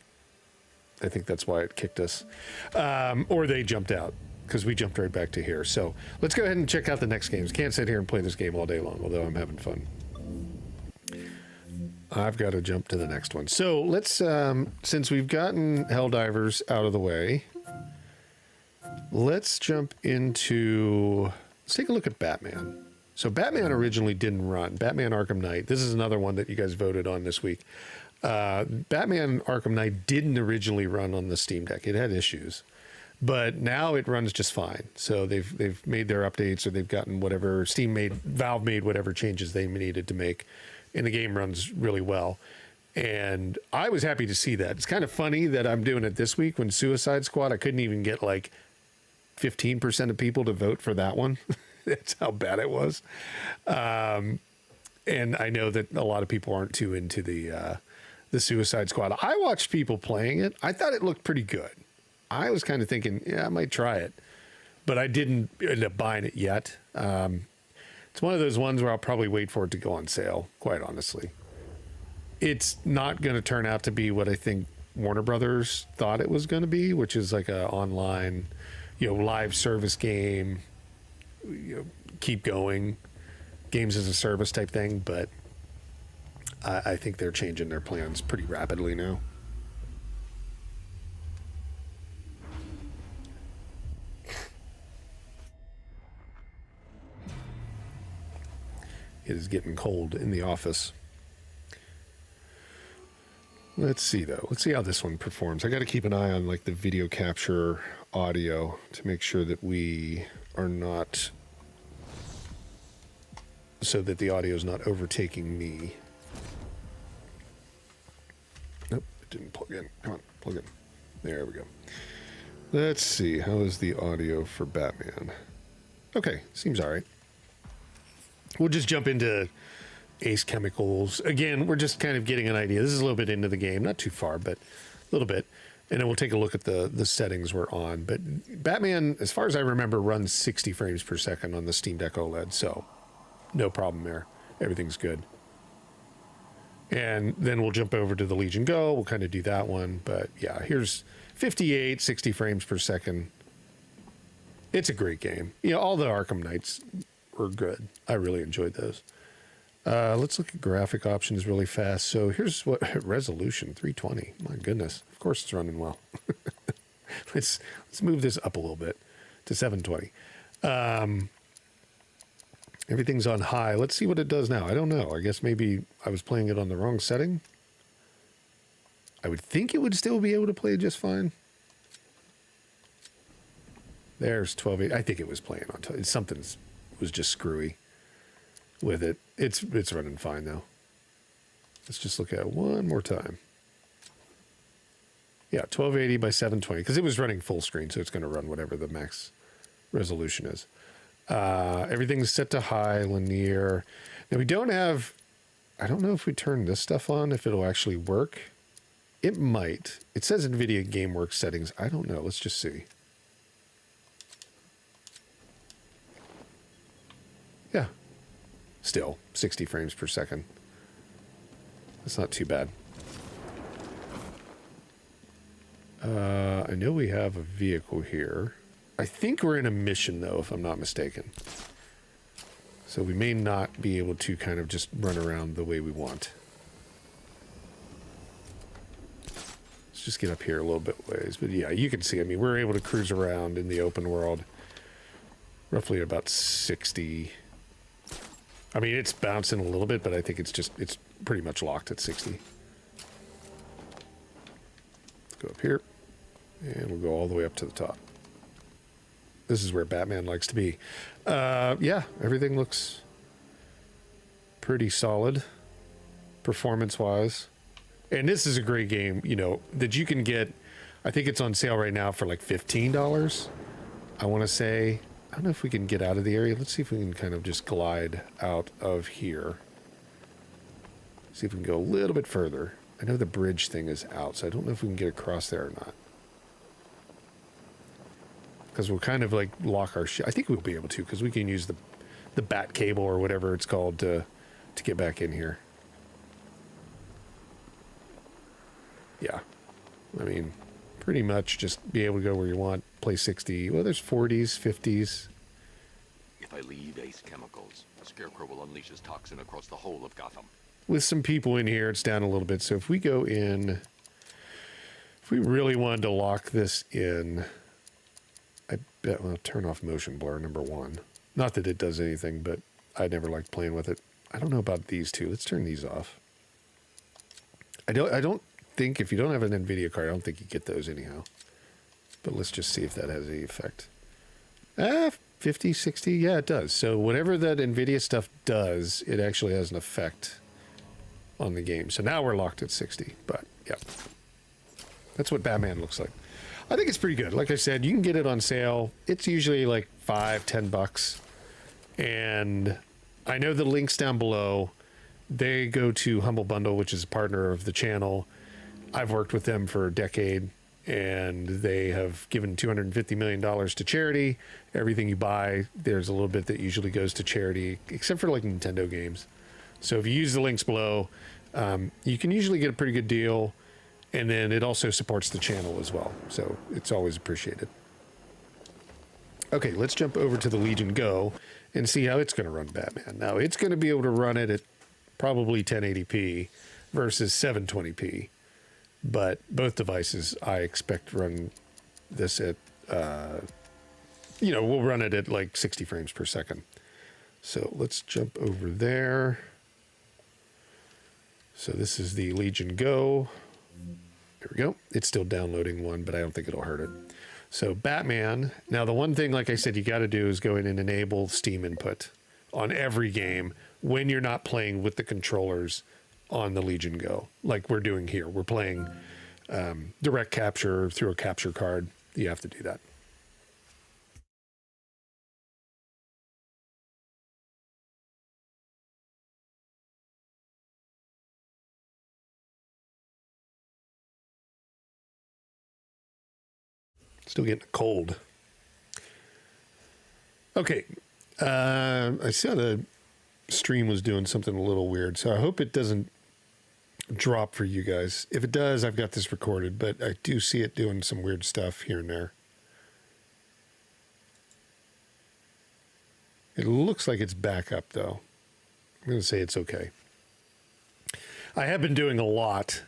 I think that's why it kicked us. Or they jumped out, because we jumped right back to here. So let's go ahead and check out the next games. Can't sit here and play this game all day long, although I'm having fun. I've got to jump to the next one. So let's, since we've gotten Helldivers out of the way, let's jump into, let's take a look at Batman. So Batman originally didn't run. Batman Arkham Knight. This is another one that you guys voted on this week. Batman Arkham Knight didn't originally run on the Steam Deck. It had issues, but now it runs just fine. So they've made their updates, or they've gotten whatever Valve made whatever changes they needed to make, and the game runs really well. And I was happy to see that. It's kind of funny that I'm doing it this week when Suicide Squad, I couldn't even get like 15% of people to vote for that one. That's how bad it was. And I know that a lot of people aren't too into the Suicide Squad. I watched people playing it. I thought it looked pretty good. I was kind of thinking, yeah, I might try it, but I didn't end up buying it yet. It's one of those ones where I'll probably wait for it to go on sale, quite honestly. It's not going to turn out to be what I think Warner Brothers thought it was going to be, which is like a online, live service game, keep going, games as a service type thing. But I think they're changing their plans pretty rapidly now. It is getting cold in the office. Let's see, though. Let's see how this one performs. I got to keep an eye on like the video capture audio to make sure that we are not, so that the audio is not overtaking me. Nope, it didn't plug in. Come on, plug in. There we go. Let's see. How is the audio for Batman? Okay, seems all right. We'll just jump into Ace Chemicals. Again, we're just kind of getting an idea. This is a little bit into the game. Not too far, but a little bit. And then we'll take a look at the settings we're on. But Batman, as far as I remember, runs 60 frames per second on the Steam Deck Oled. So no problem there. Everything's good. And then we'll jump over to the Legion Go. We'll kind of do that one. But yeah, here's 58, 60 frames per second. It's a great game. All the Arkham Knights were good. I really enjoyed those. Let's look at graphic options really fast. So here's what resolution 320. My goodness, of course it's running well. let's move this up a little bit to 720. Everything's on high. Let's see what it does now. I don't know. I guess maybe I was playing it on the wrong setting. I would think it would still be able to play just fine. There's 12. I think it was playing on. Something was just screwy with it. It's running fine though. Let's just look at it one more time. Yeah, 1280 by 720, because it was running full screen, so it's going to run whatever the max resolution is. Everything's set to high, linear. Now we don't have, I don't know if we turn this stuff on, if it'll actually work. It might. It says NVIDIA GameWorks settings. I don't know. Let's just see. Yeah. Still 60 frames per second. That's not too bad. I know we have a vehicle here. I think we're in a mission though, if I'm not mistaken. So we may not be able to kind of just run around the way we want. Let's just get up here a little bit ways. But yeah, you can see, I mean, we're able to cruise around in the open world roughly about 60. I mean, it's bouncing a little bit, but I think it's pretty much locked at 60. Let's go up here, and we'll go all the way up to the top. This is where Batman likes to be. Yeah, everything looks pretty solid, performance-wise. And this is a great game, you know, that you can get. I think it's on sale right now for like $15. I want to say. I don't know if we can get out of the area. Let's see if we can kind of just glide out of here. See if we can go a little bit further. I know the bridge thing is out, so I don't know if we can get across there or not. Because we'll kind of like lock our ship. I think we'll be able to, because we can use the bat cable or whatever it's called to get back in here. Yeah. I mean, pretty much just be able to go where you want. Play 60. Well, there's 40s, 50s. If I leave Ace Chemicals, Scarecrow will unleash his toxin across the whole of Gotham. With some people in here, it's down a little bit. So if we go in, if we really wanted to lock this in, I bet I'll turn off motion blur, number one. Not that it does anything, but I never liked playing with it. I don't know about these two. Let's turn these off. I don't think, if you don't have an NVIDIA card, I don't think you get those anyhow. But let's just see if that has any effect. 50, 60, yeah, it does. So whatever that NVIDIA stuff does, it actually has an effect on the game. So now we're locked at 60, but yeah. That's what Batman looks like. I think it's pretty good. Like I said, you can get it on sale. It's usually like $5-10. And I know the links down below. They go to Humble Bundle, which is a partner of the channel. I've worked with them for a decade, and they have given $250 million to charity. Everything you buy, there's a little bit that usually goes to charity, except for like Nintendo games. So if you use the links below, you can usually get a pretty good deal. And then it also supports the channel as well. So it's always appreciated. Okay, let's jump over to the Legion Go and see how it's going to run Batman. Now, it's going to be able to run it at probably 1080p versus 720p. But both devices, I expect to run this at, we'll run it at like 60 frames per second. So let's jump over there. So this is the Legion Go. There we go. It's still downloading one, but I don't think it'll hurt it. So Batman. Now, the one thing, like I said, you got to do is go in and enable Steam input on every game when you're not playing with the controllers on the Legion Go, like we're doing here. We're playing direct capture through a capture card. You have to do that. Still getting cold. Okay. I saw the stream was doing something a little weird, so I hope it doesn't drop for you guys. If it does, I've got this recorded, but I do see it doing some weird stuff here and there. It looks like it's back up, though. I'm going to say it's okay. I have been doing a lot,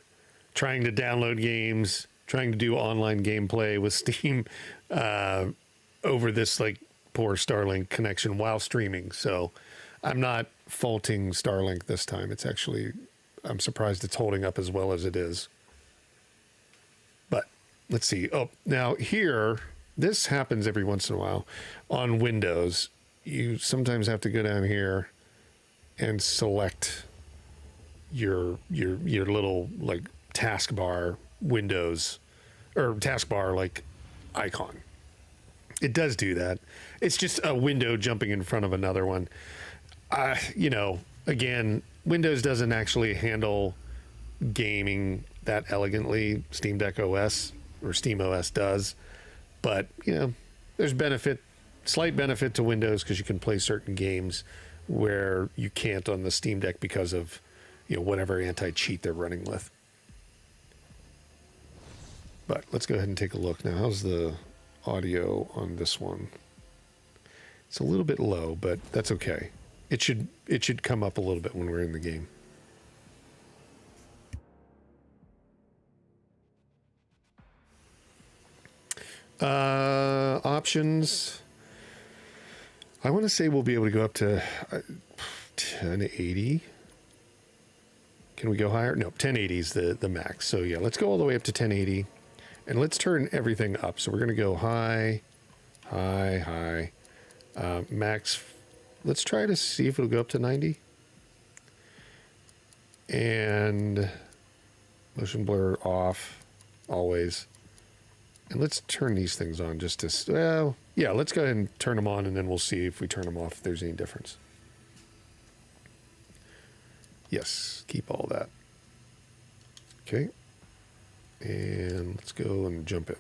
trying to download games, trying to do online gameplay with Steam over this like poor Starlink connection while streaming. So I'm not faulting Starlink this time. It's actually, I'm surprised it's holding up as well as it is. But let's see. Oh, now here, this happens every once in a while on Windows. You sometimes have to go down here and select your little like taskbar Windows or taskbar like icon. It does do that. It's just a window jumping in front of another one. Again, Windows doesn't actually handle gaming that elegantly. Steam Deck OS or Steam OS does. But, there's slight benefit to Windows because you can play certain games where you can't on the Steam Deck because of, whatever anti-cheat they're running with. But let's go ahead and take a look. Now, how's the audio on this one? It's a little bit low, but that's okay. It should come up a little bit when we're in the game. Options. I want to say we'll be able to go up to 1080. Can we go higher? No, 1080 is the max. So yeah, let's go all the way up to 1080, and let's turn everything up. So we're going to go high, high, max. Let's try to see if it'll go up to 90. And motion blur off, always. And let's turn these things on just to, well, yeah, let's go ahead and turn them on, and then we'll see if we turn them off, if there's any difference. Yes, keep all that. Okay. And let's go and jump in.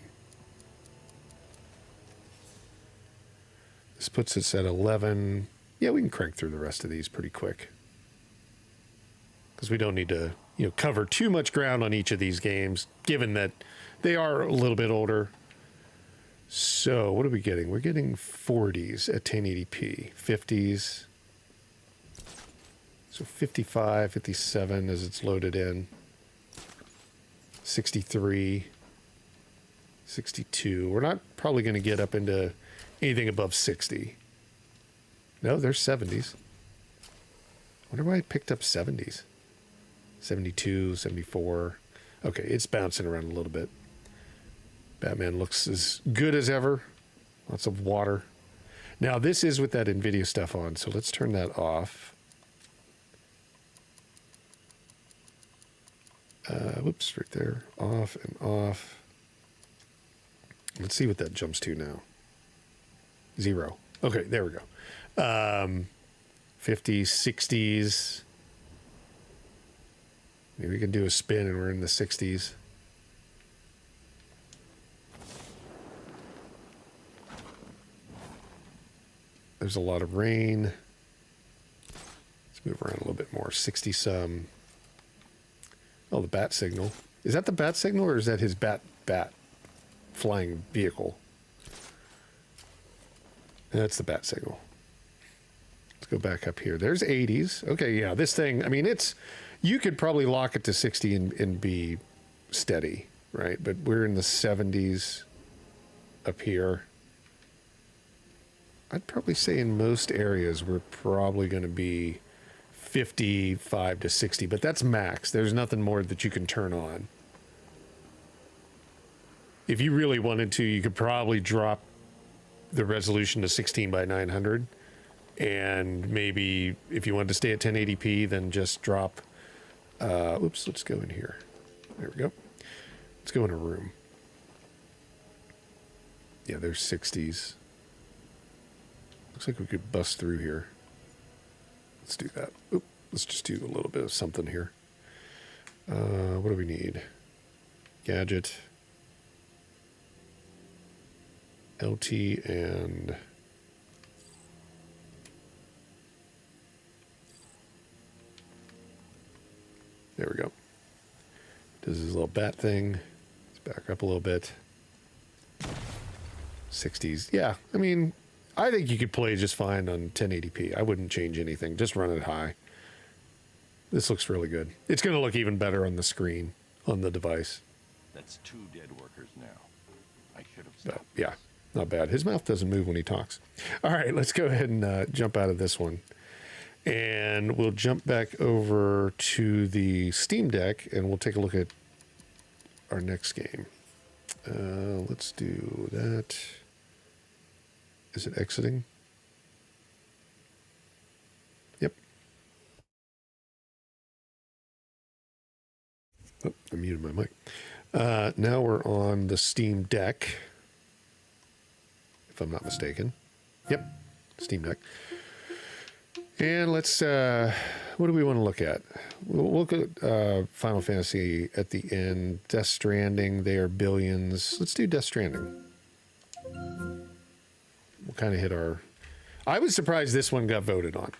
This puts us at 11. Yeah, we can crank through the rest of these pretty quick, because we don't need to, cover too much ground on each of these games, given that they are a little bit older. So what are we getting? We're getting 40s at 1080p, 50s. So 55, 57 as it's loaded in. 63, 62. We're not probably going to get up into anything above 60. No, there's 70s. Wonder why I picked up 70s. 72, 74. Okay, it's bouncing around a little bit. Batman looks as good as ever. Lots of water. Now, this is with that NVIDIA stuff on, so let's turn that off. Whoops, right there. Off and off. Let's see what that jumps to now. 0. Okay, there we go. 50s, 60s. Maybe we can do a spin and we're in the 60s. There's a lot of rain. Let's move around a little bit more. 60 some. Oh, the bat signal. Is that the bat signal, or is that his bat flying vehicle? That's the bat signal. Let's go back up here. There's 80s. Okay, yeah, this thing, I mean, you could probably lock it to 60 and be steady, right? But we're in the 70s up here. I'd probably say in most areas we're probably going to be 55 to 60, but that's max. There's nothing more that you can turn on. If you really wanted to, you could probably drop the resolution to 16 by 900, and maybe if you wanted to stay at 1080p, then just drop oops, let's go in here. There we go. Let's go in a room. Yeah, there's 60s. Looks like we could bust through here. Let's do that. Oop, let's just do a little bit of something here. What do we need? Gadget. LT and... There we go. Does his little bat thing. Let's back up a little bit. 60s. Yeah, I mean, I think you could play just fine on 1080p. I wouldn't change anything. Just run it high. This looks really good. It's going to look even better on the screen, on the device. That's 2 dead workers now. I should have But, stopped. yeah, not bad. His mouth doesn't move when he talks. All right, let's go ahead and jump out of this one. And we'll jump back over to the Steam Deck, and we'll take a look at our next game. Let's do that. Is it exiting? Yep. Oh, I muted my mic. Now we're on the Steam Deck, if I'm not mistaken. Yep, Steam Deck. And let's, what do we want to look at? We'll look at Final Fantasy at the end. Death Stranding, they are billions. Let's do Death Stranding. We'll kind of hit our... I was surprised this one got voted on.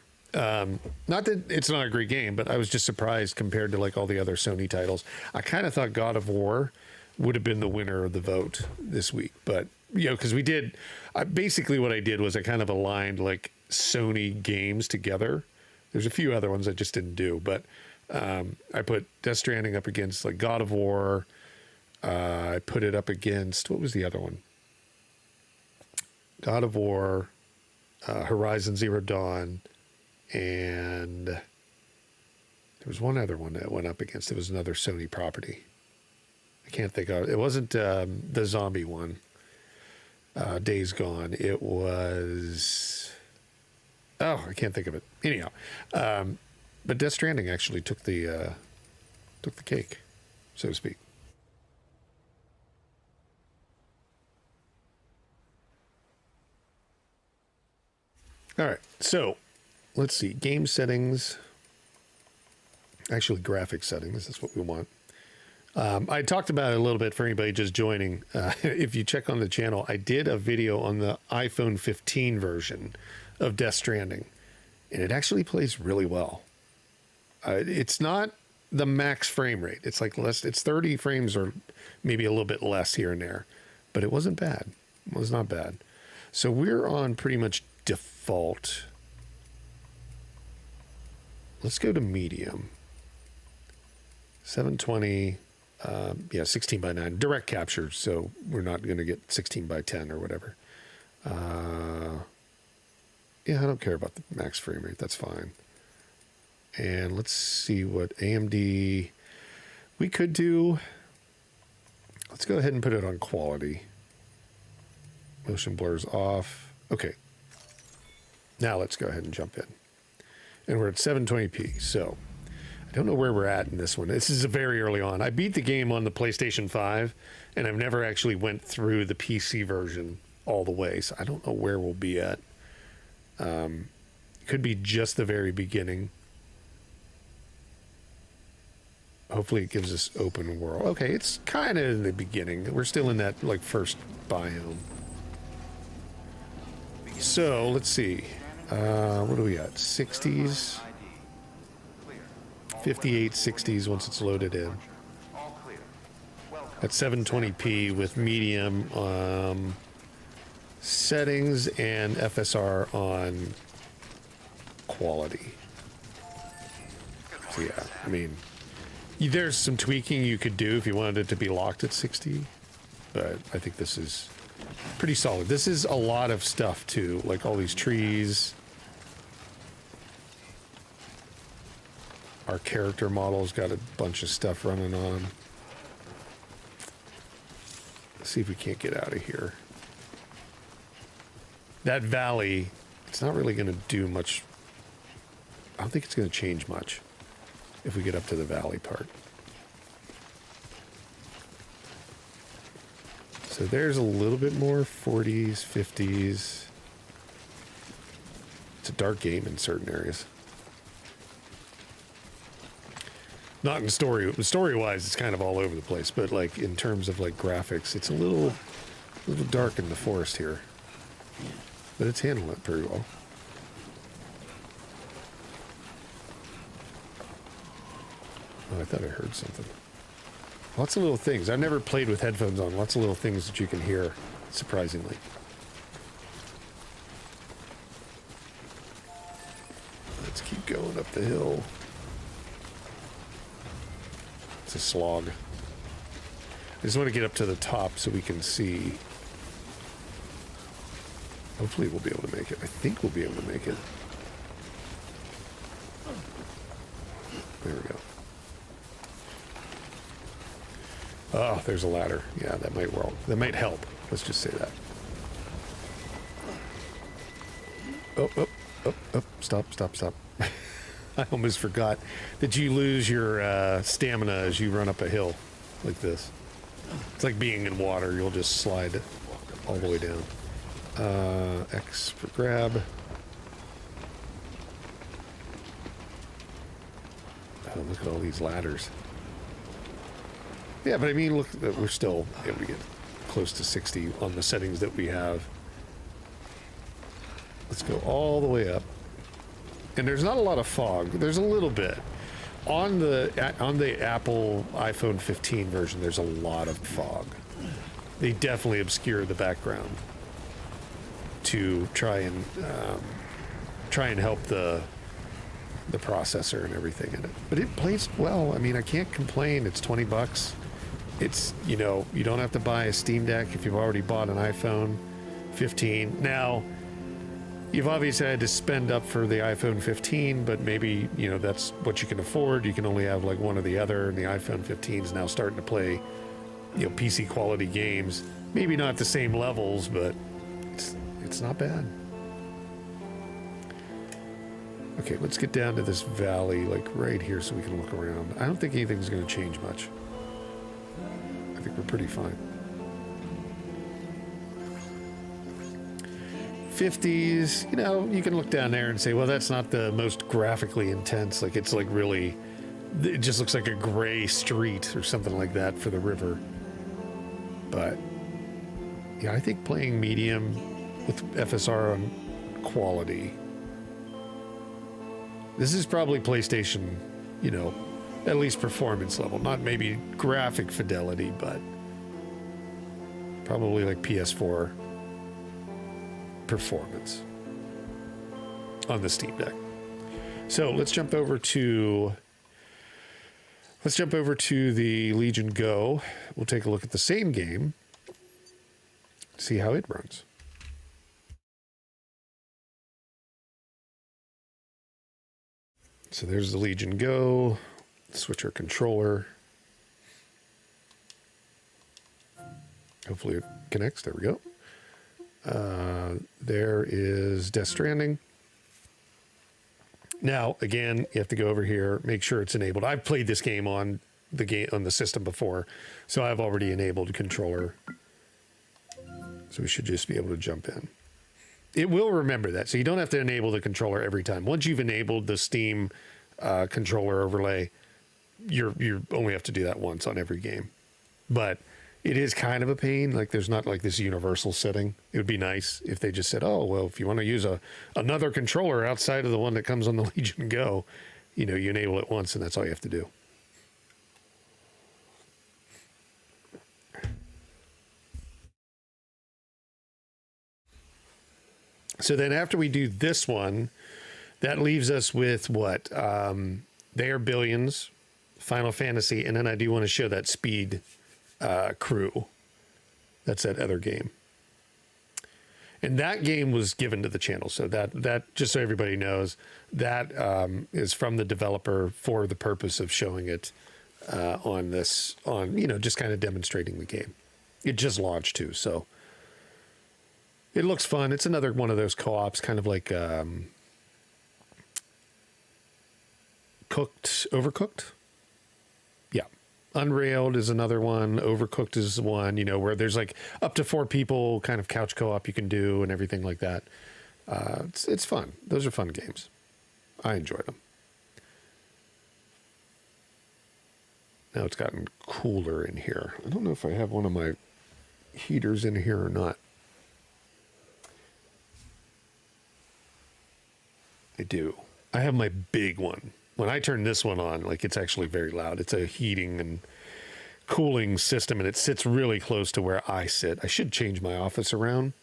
Not that it's not a great game, but I was just surprised compared to like all the other Sony titles. I kind of thought God of War would have been the winner of the vote this week. But, you know, because we did... basically what I did was I kind of aligned like Sony games together. There's a few other ones I just didn't do, but I put Death Stranding up against like God of War. I put it up against, what was the other one? God of War, Horizon Zero Dawn, and there was one other one that went up against. It was another Sony property. I can't think of it. It wasn't the zombie one, Days Gone. It was, oh, I can't think of it. Anyhow, but Death Stranding actually took the cake, so to speak. All right, so let's see. Game settings. Actually, graphic settings is what we want. I talked about it a little bit for anybody just joining. If you check on the channel, I did a video on the iPhone 15 version of Death Stranding, and it actually plays really well. It's not the max frame rate. It's like less. It's 30 frames or maybe a little bit less here and there, but it wasn't bad. It was not bad. So we're on pretty much default. Let's go to medium. 720. Yeah, 16 by 9 direct capture, so we're not going to get 16 by 10 or whatever. Yeah, I don't care about the max frame rate. That's fine. And let's see what AMD we could do. Let's go ahead and put it on quality. Motion blurs off. Okay. Now let's go ahead and jump in. And we're at 720p, so I don't know where we're at in this one. This is very early on. I beat the game on the PlayStation 5, and I've never actually went through the PC version all the way, so I don't know where we'll be at. Could be just the very beginning. Hopefully it gives us open world. Okay, it's kind of in the beginning. We're still in that like first biome. So let's see. What do we got? 60s. 58, 60s once it's loaded in. At 720p with medium settings and FSR on quality. So yeah, I mean, there's some tweaking you could do if you wanted it to be locked at 60, but I think this is pretty solid. This is a lot of stuff too, like all these trees. Our character model's got a bunch of stuff running on. Let's see if we can't get out of here. That valley, it's not really going to do much. I don't think it's going to change much if we get up to the valley part. So there's a little bit more 40s, 50s. It's a dark game in certain areas. Not in story-wise, it's kind of all over the place, but like in terms of like graphics, it's a little dark in the forest here. But it's handling it pretty well. Oh, I thought I heard something. Lots of little things. I've never played with headphones on. Lots of little things that you can hear, surprisingly. Let's keep going up the hill. It's a slog. I just want to get up to the top so we can see. Hopefully we'll be able to make it. I think we'll be able to make it. There we go. Oh, there's a ladder. Yeah, that might work. That might help. Let's just say that. Oh. Stop. I almost forgot that you lose your stamina as you run up a hill like this. It's like being in water. You'll just slide all the way down. X for grab. Oh, look at all these ladders. Yeah, but I mean, look, we're still able to get close to 60 on the settings that we have. Let's go all the way up. And there's not a lot of fog. There's a little bit. On the Apple iPhone 15 version, there's a lot of fog. They definitely obscure the background to try and try and help the processor and everything in it. But it plays well. I mean, I can't complain. It's $20. It's, you know, you don't have to buy a Steam Deck if you've already bought an iPhone 15. Now, you've obviously had to spend up for the iPhone 15, but maybe, you know, that's what you can afford. You can only have like one or the other, and the iPhone 15 is now starting to play, you know, PC quality games. Maybe not the same levels, but it's not bad. Okay, let's get down to this valley, like right here, so we can look around. I don't think anything's going to change much. I think we're pretty fine. 50s, you know, you can look down there and say, well, that's not the most graphically intense. Like, it's like really, it just looks like a gray street or something like that for the river. But, yeah, I think playing medium with FSR on quality. This is probably PlayStation, you know, at least performance level. Not maybe graphic fidelity, but probably like PS4 performance on the Steam Deck. So let's jump over to the Legion Go. We'll take a look at the same game, see how it runs. So there's the Legion Go. Switch our controller. Hopefully it connects. There we go. There is Death Stranding. Now, again, you have to go over here, make sure it's enabled. I've played this game on the system before, so I've already enabled controller. So we should just be able to jump in. It will remember that, so you don't have to enable the controller every time. Once you've enabled the Steam controller overlay, you only have to do that once on every game. But it is kind of a pain. Like, there's not like this universal setting. It would be nice if they just said, oh, well, if you want to use another controller outside of the one that comes on the Legion Go, you know, you enable it once and that's all you have to do. So then after we do this one, that leaves us with what? They Are Billions, Final Fantasy, and then I do want to show that Speed Crew. That's that other game. And that game was given to the channel. So that just so everybody knows, that is from the developer for the purpose of showing it on, you know, just kind of demonstrating the game. It just launched too, so it looks fun. It's another one of those co-ops, kind of like Overcooked. Yeah. Unrailed is another one. Overcooked is one, you know, where there's like up to 4 people kind of couch co-op you can do and everything like that. It's fun. Those are fun games. I enjoy them. Now it's gotten cooler in here. I don't know if I have one of my heaters in here or not. I do. I have my big one. When I turn this one on, like, it's actually very loud. It's a heating and cooling system, and it sits really close to where I sit. I should change my office around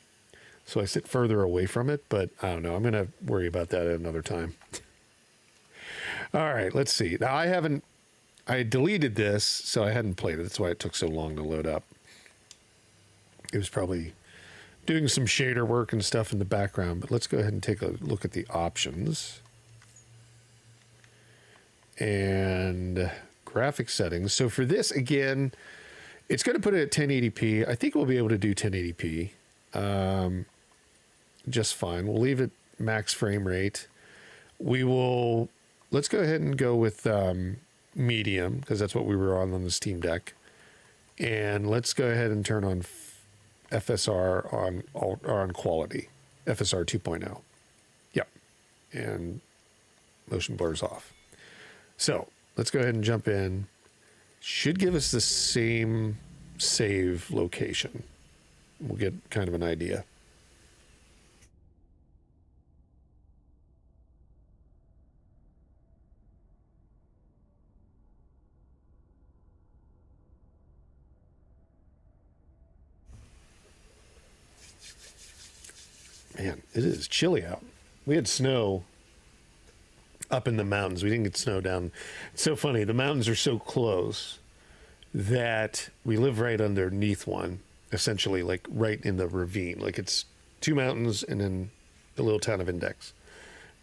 so I sit further away from it, but I don't know. I'm going to worry about that at another time. All right, let's see. Now, I deleted this, so I hadn't played it. That's why it took so long to load up. It was probably doing some shader work and stuff in the background, but let's go ahead and take a look at the options. And graphic settings. So for this, again, it's going to put it at 1080p. I think we'll be able to do 1080p just fine. We'll leave it max frame rate. Let's go ahead and go with medium, because that's what we were on the Steam Deck. And let's go ahead and turn on FSR on quality, FSR 2.0. Yep. And motion blur's off. So let's go ahead and jump in. Should give us the same save location. We'll get kind of an idea. Man, it is chilly out. we had snow up in the mountains. We didn't get snow down. It's so funny. The mountains are so close that we live right underneath one, essentially, like right in the ravine. Like it's two mountains and then the little town of Index.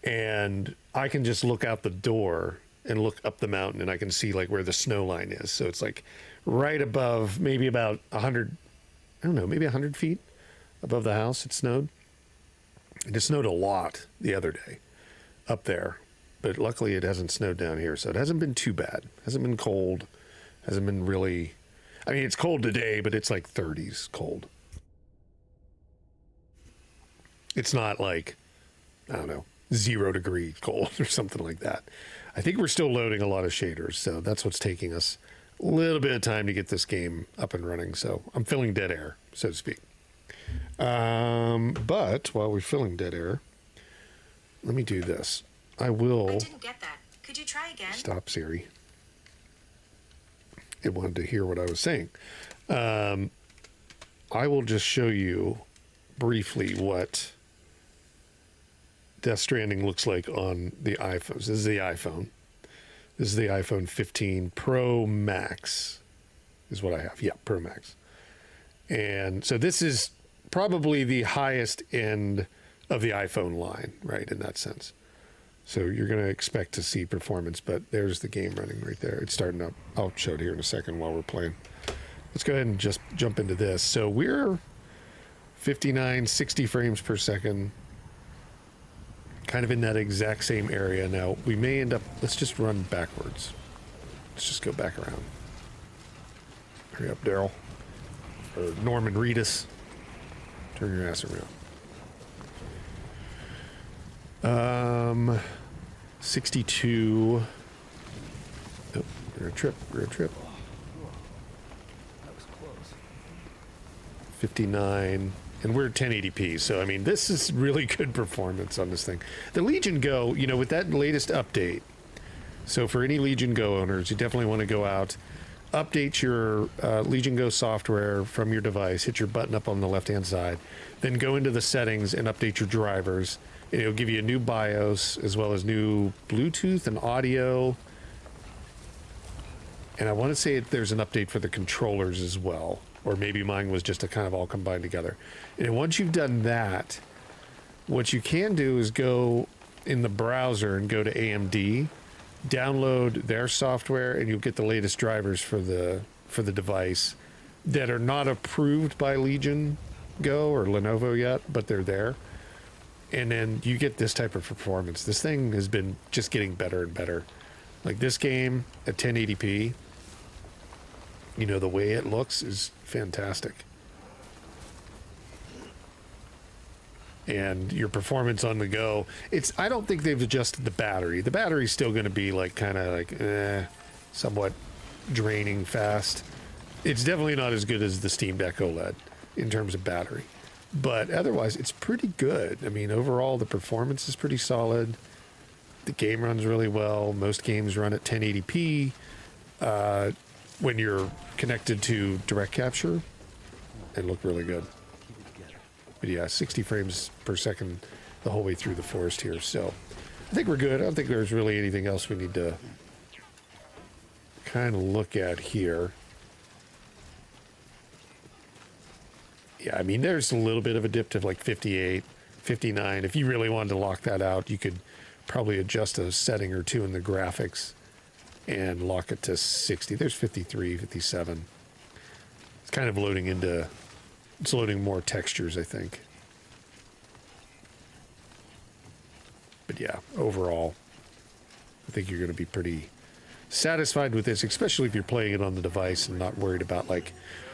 And I can just look out the door and look up the mountain and I can see like where the snow line is. So it's like right above, maybe about 100, I don't know, maybe 100 feet above the house. It snowed. And it snowed a lot the other day up there. But luckily it hasn't snowed down here. So it hasn't been too bad. Hasn't been cold. Hasn't been really, I mean, it's cold today, but it's like 30s cold. It's not like, I don't know, 0 degree cold or something like that. I think we're still loading a lot of shaders. So that's what's taking us a little bit of time to get this game up and running. So I'm filling dead air, so to speak. But while we're filling dead air, let me do this. I didn't get that. Could you try again? Stop, Siri. It wanted to hear what I was saying. I will just show you briefly what Death Stranding looks like on the iPhones. This is the iPhone. This is the iPhone 15 Pro Max is what I have. Yeah, Pro Max. And so this is probably the highest end of the iPhone line, right, in that sense. So you're going to expect to see performance, but there's the game running right there. It's starting up. I'll show it here in a second while we're playing. Let's go ahead and just jump into this. So we're 59, 60 frames per second, kind of in that exact same area. Now, we may end up, let's just run backwards. Let's just go back around. Hurry up, Daryl. Or Norman Reedus. Turn your ass around. 62. Oh, we're a trip. That was close. 59. And we're 1080p. So, I mean, this is really good performance on this thing. The Legion Go, you know, with that latest update. So, for any Legion Go owners, you definitely want to go out, update your Legion Go software from your device, hit your button up on the left-hand side, then go into the settings and update your drivers. And it'll give you a new BIOS as well as new Bluetooth and audio. And I want to say there's an update for the controllers as well. Or maybe mine was just a kind of all combined together. And once you've done that, what you can do is go in the browser and go to AMD, download their software, and you'll get the latest drivers for the device that are not approved by Legion Go or Lenovo yet, but they're there. And then you get this type of performance. This thing has been just getting better and better. Like this game at 1080p, you know, the way it looks is fantastic. And your performance on the go, I don't think they've adjusted the battery. The battery's still going to be like kind of like somewhat draining fast. It's definitely not as good as the Steam Deck Oled in terms of battery. But otherwise, it's pretty good. I mean, overall, the performance is pretty solid. The game runs really well. Most games run at 1080p. When you're connected to direct capture, and look really good. But yeah, 60 frames per second the whole way through the forest here. So I think we're good. I don't think there's really anything else we need to kind of look at here. Yeah, I mean, there's a little bit of a dip to like 58, 59. If you really wanted to lock that out, you could probably adjust a setting or two in the graphics and lock it to 60. There's 53, 57. It's kind of it's loading more textures, I think. But yeah, overall, I think you're going to be pretty satisfied with this, especially if you're playing it on the device and not worried about like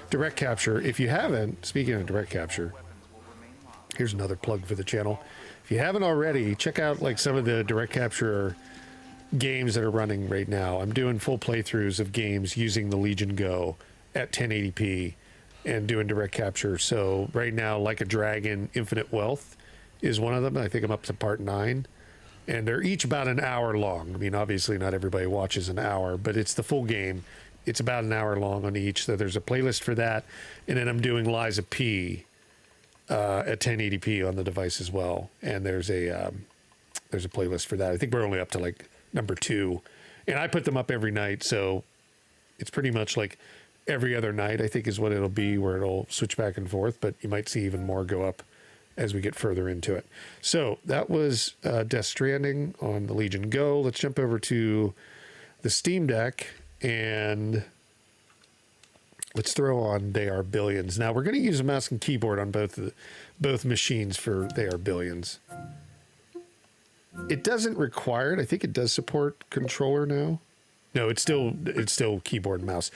direct capture. If you haven't, speaking of direct capture, here's another plug for the channel. If you haven't already, check out like some of the direct capture games that are running right now. I'm doing full playthroughs of games using the Legion Go at 1080p and doing direct capture. So right now, Like a Dragon, Infinite Wealth is one of them. I think I'm up to part 9. And they're each about an hour long. I mean, obviously not everybody watches an hour, but it's the full game. It's about an hour long on each. So there's a playlist for that. And then I'm doing Lies of P at 1080p on the device as well. And there's a there's a playlist for that. I think we're only up to like number 2, and I put them up every night, so it's pretty much like every other night, I think, is what it'll be, where it'll switch back and forth, but you might see even more go up as we get further into it. So that was Death Stranding on the Legion Go. Let's jump over to the Steam Deck and let's throw on They Are Billions. Now we're going to use a mouse and keyboard on both machines for They Are Billions. It doesn't require it. I think it does support controller now. No, it's still keyboard and mouse.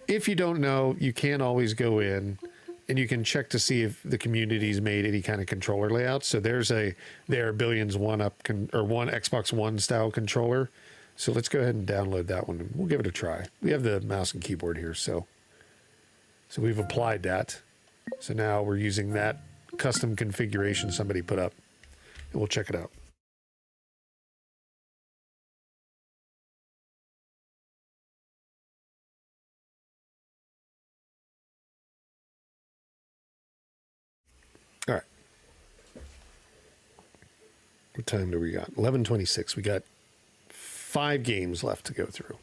If you don't know, you can always go in and you can check to see if the community's made any kind of controller layout. So there's a There Are Billions one Xbox One style controller. So let's go ahead and download that one and we'll give it a try. We have the mouse and keyboard here, so we've applied that. So now we're using that custom configuration somebody put up, and we'll check it out. All right. What time do we got? 11:26. We got 5 games left to go through.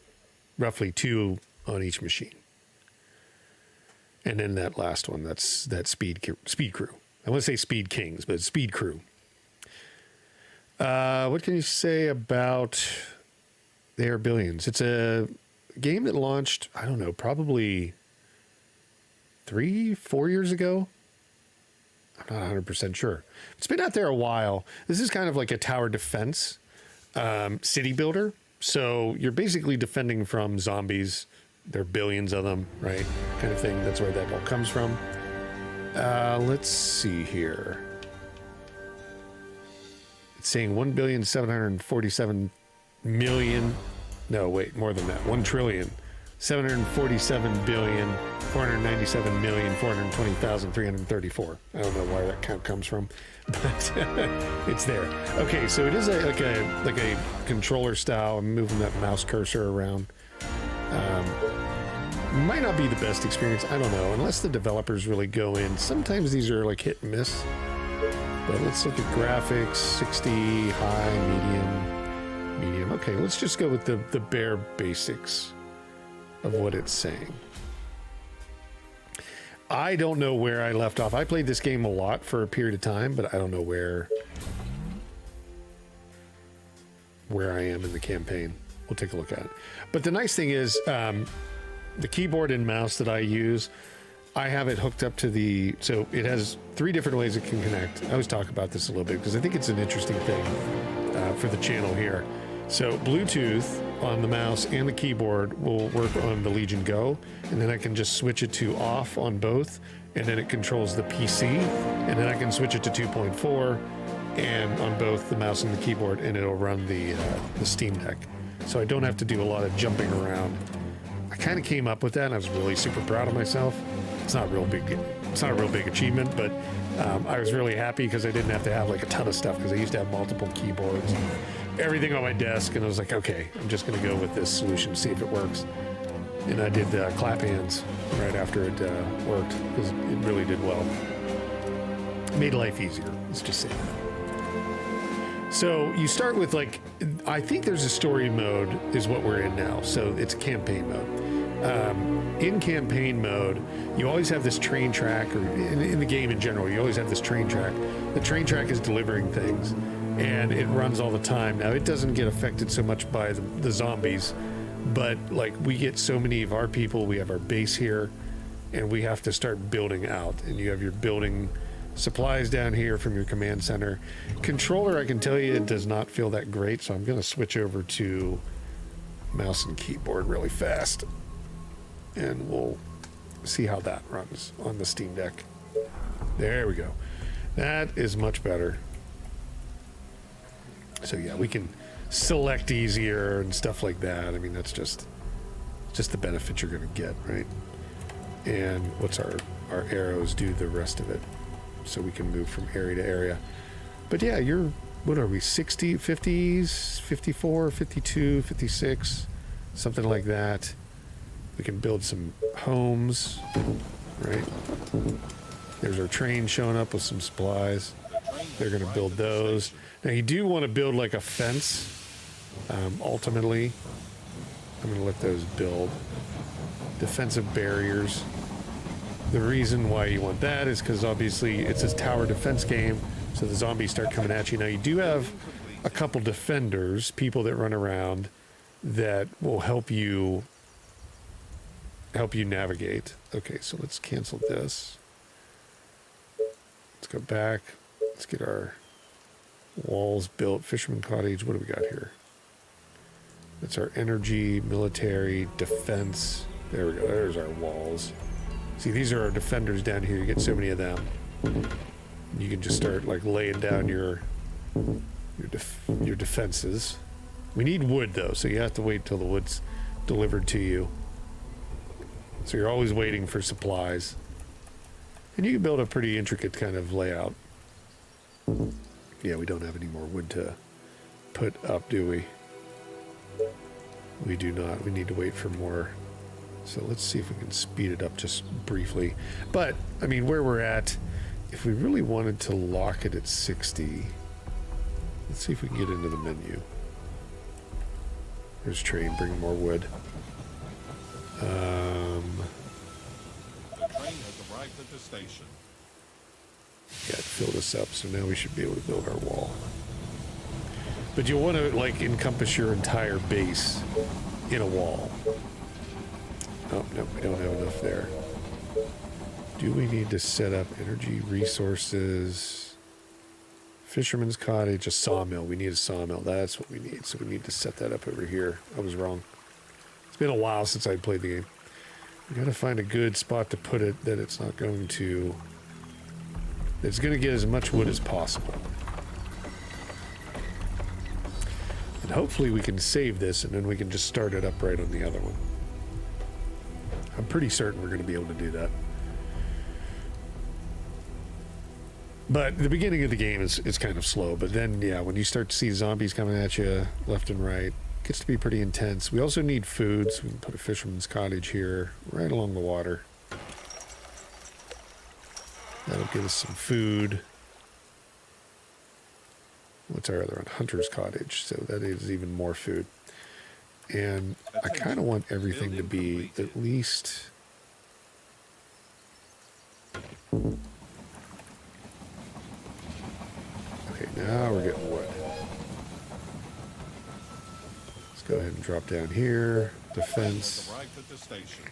Roughly 2 on each machine. And then that last one, that's that Speed Crew. I want to say Speed Kings, but it's Speed Crew. What can you say about They Are Billions? It's a game that launched, I don't know, probably 3-4 years ago. I'm not 100% sure. It's been out there a while. This is kind of like a tower defense city builder. So you're basically defending from zombies. There are billions of them, right? Kind of thing. That's where that all comes from. Let's see here. It's saying 1,747,000,000. No, wait, more than that. 1,747,497,420,334. I don't know where that count comes from, but it's there. Okay, so it is like a controller style. I'm moving that mouse cursor around. Might not be the best experience. I don't know, unless the developers really go in. Sometimes these are like hit and miss. But let's look at graphics: 60, high, medium. Okay, let's just go with the bare basics of what it's saying. I don't know where I left off. I played this game a lot for a period of time, but I don't know where I am in the campaign. We'll take a look at it. But the nice thing is, the keyboard and mouse that I use, I have it hooked up to so it has 3 different ways it can connect. I always talk about this a little bit because I think it's an interesting thing for the channel here. So Bluetooth on the mouse and the keyboard will work on the Legion Go, and then I can just switch it to off on both, and then it controls the PC, and then I can switch it to 2.4 and on both the mouse and the keyboard, and it'll run the Steam Deck. So I don't have to do a lot of jumping around. I kind of came up with that, and I was really super proud of myself. It's not a real big achievement, but I was really happy because I didn't have to have like a ton of stuff, because I used to have multiple keyboards, everything on my desk, and I was like, okay, I'm just going to go with this solution, see if it works. And I did clap hands right after it worked, because it really did well. It made life easier. Let's just say that. So you start with I think there's a story mode is what we're in now. So it's campaign mode. In campaign mode, you always have this train track, or in the game in general, you always have this train track. The train track is delivering things, and it runs all the time. Now, it doesn't get affected so much by the zombies, but we get so many of our people, we have our base here, and we have to start building out. And you have your building supplies down here from your command center. Controller, I can tell you, it does not feel that great, so I'm going to switch over to mouse and keyboard really fast, and we'll see how that runs on the Steam Deck. There we go. That is much better. So yeah, we can select easier and stuff like that. I mean, that's just the benefit you're going to get, right? And what's our arrows do the rest of it, so we can move from area to area. But yeah, what are we, 60, 50s, 54, 52, 56, something like that. We can build some homes, right? There's our train showing up with some supplies. They're going to build those. Now, you do want to build like a fence. Ultimately, I'm going to let those build defensive barriers. The reason why you want that is because obviously it's a tower defense game, so the zombies start coming at you. Now, you do have a couple defenders, people that run around that will help you navigate. Okay, so let's cancel this. Let's go back. Let's get our walls built. Fisherman Cottage, what do we got here? That's our energy, military, defense. There we go, there's our walls. See, these are our defenders down here. You get so many of them. You can just start like laying down your defenses. We need wood though, so you have to wait till the wood's delivered to you. So you're always waiting for supplies. And you can build a pretty intricate kind of layout. Yeah, we don't have any more wood to put up, do we? We do not. We need to wait for more. So let's see if we can speed it up just briefly. But, I mean, where we're at, if we really wanted to lock it at 60, let's see if we can get into the menu. There's train, bring more wood. The train has arrived at the station. Yeah, it filled us up, so now we should be able to build our wall. But you'll want to, like, encompass your entire base in a wall. Oh, no, we don't have enough there. Do we need to set up energy resources? Fisherman's Cottage, a sawmill. We need a sawmill. That's what we need. So we need to set that up over here. I was wrong. It's been a while since I played the game. We got to find a good spot to put it that it's not going to... It's going to get as much wood as possible. And hopefully we can save this and then we can just start it up right on the other one. I'm pretty certain we're going to be able to do that. But the beginning of the game is kind of slow. But then, yeah, when you start to see zombies coming at you left and right, it gets to be pretty intense. We also need food, so we can put a fisherman's cottage here, right along the water. That'll give us some food. What's our other one? Hunter's cottage. So that is even more food. And I kind of want everything to be at least... Okay, now we're getting wood. Let's go ahead and drop down here. Defense. Arrived at the station.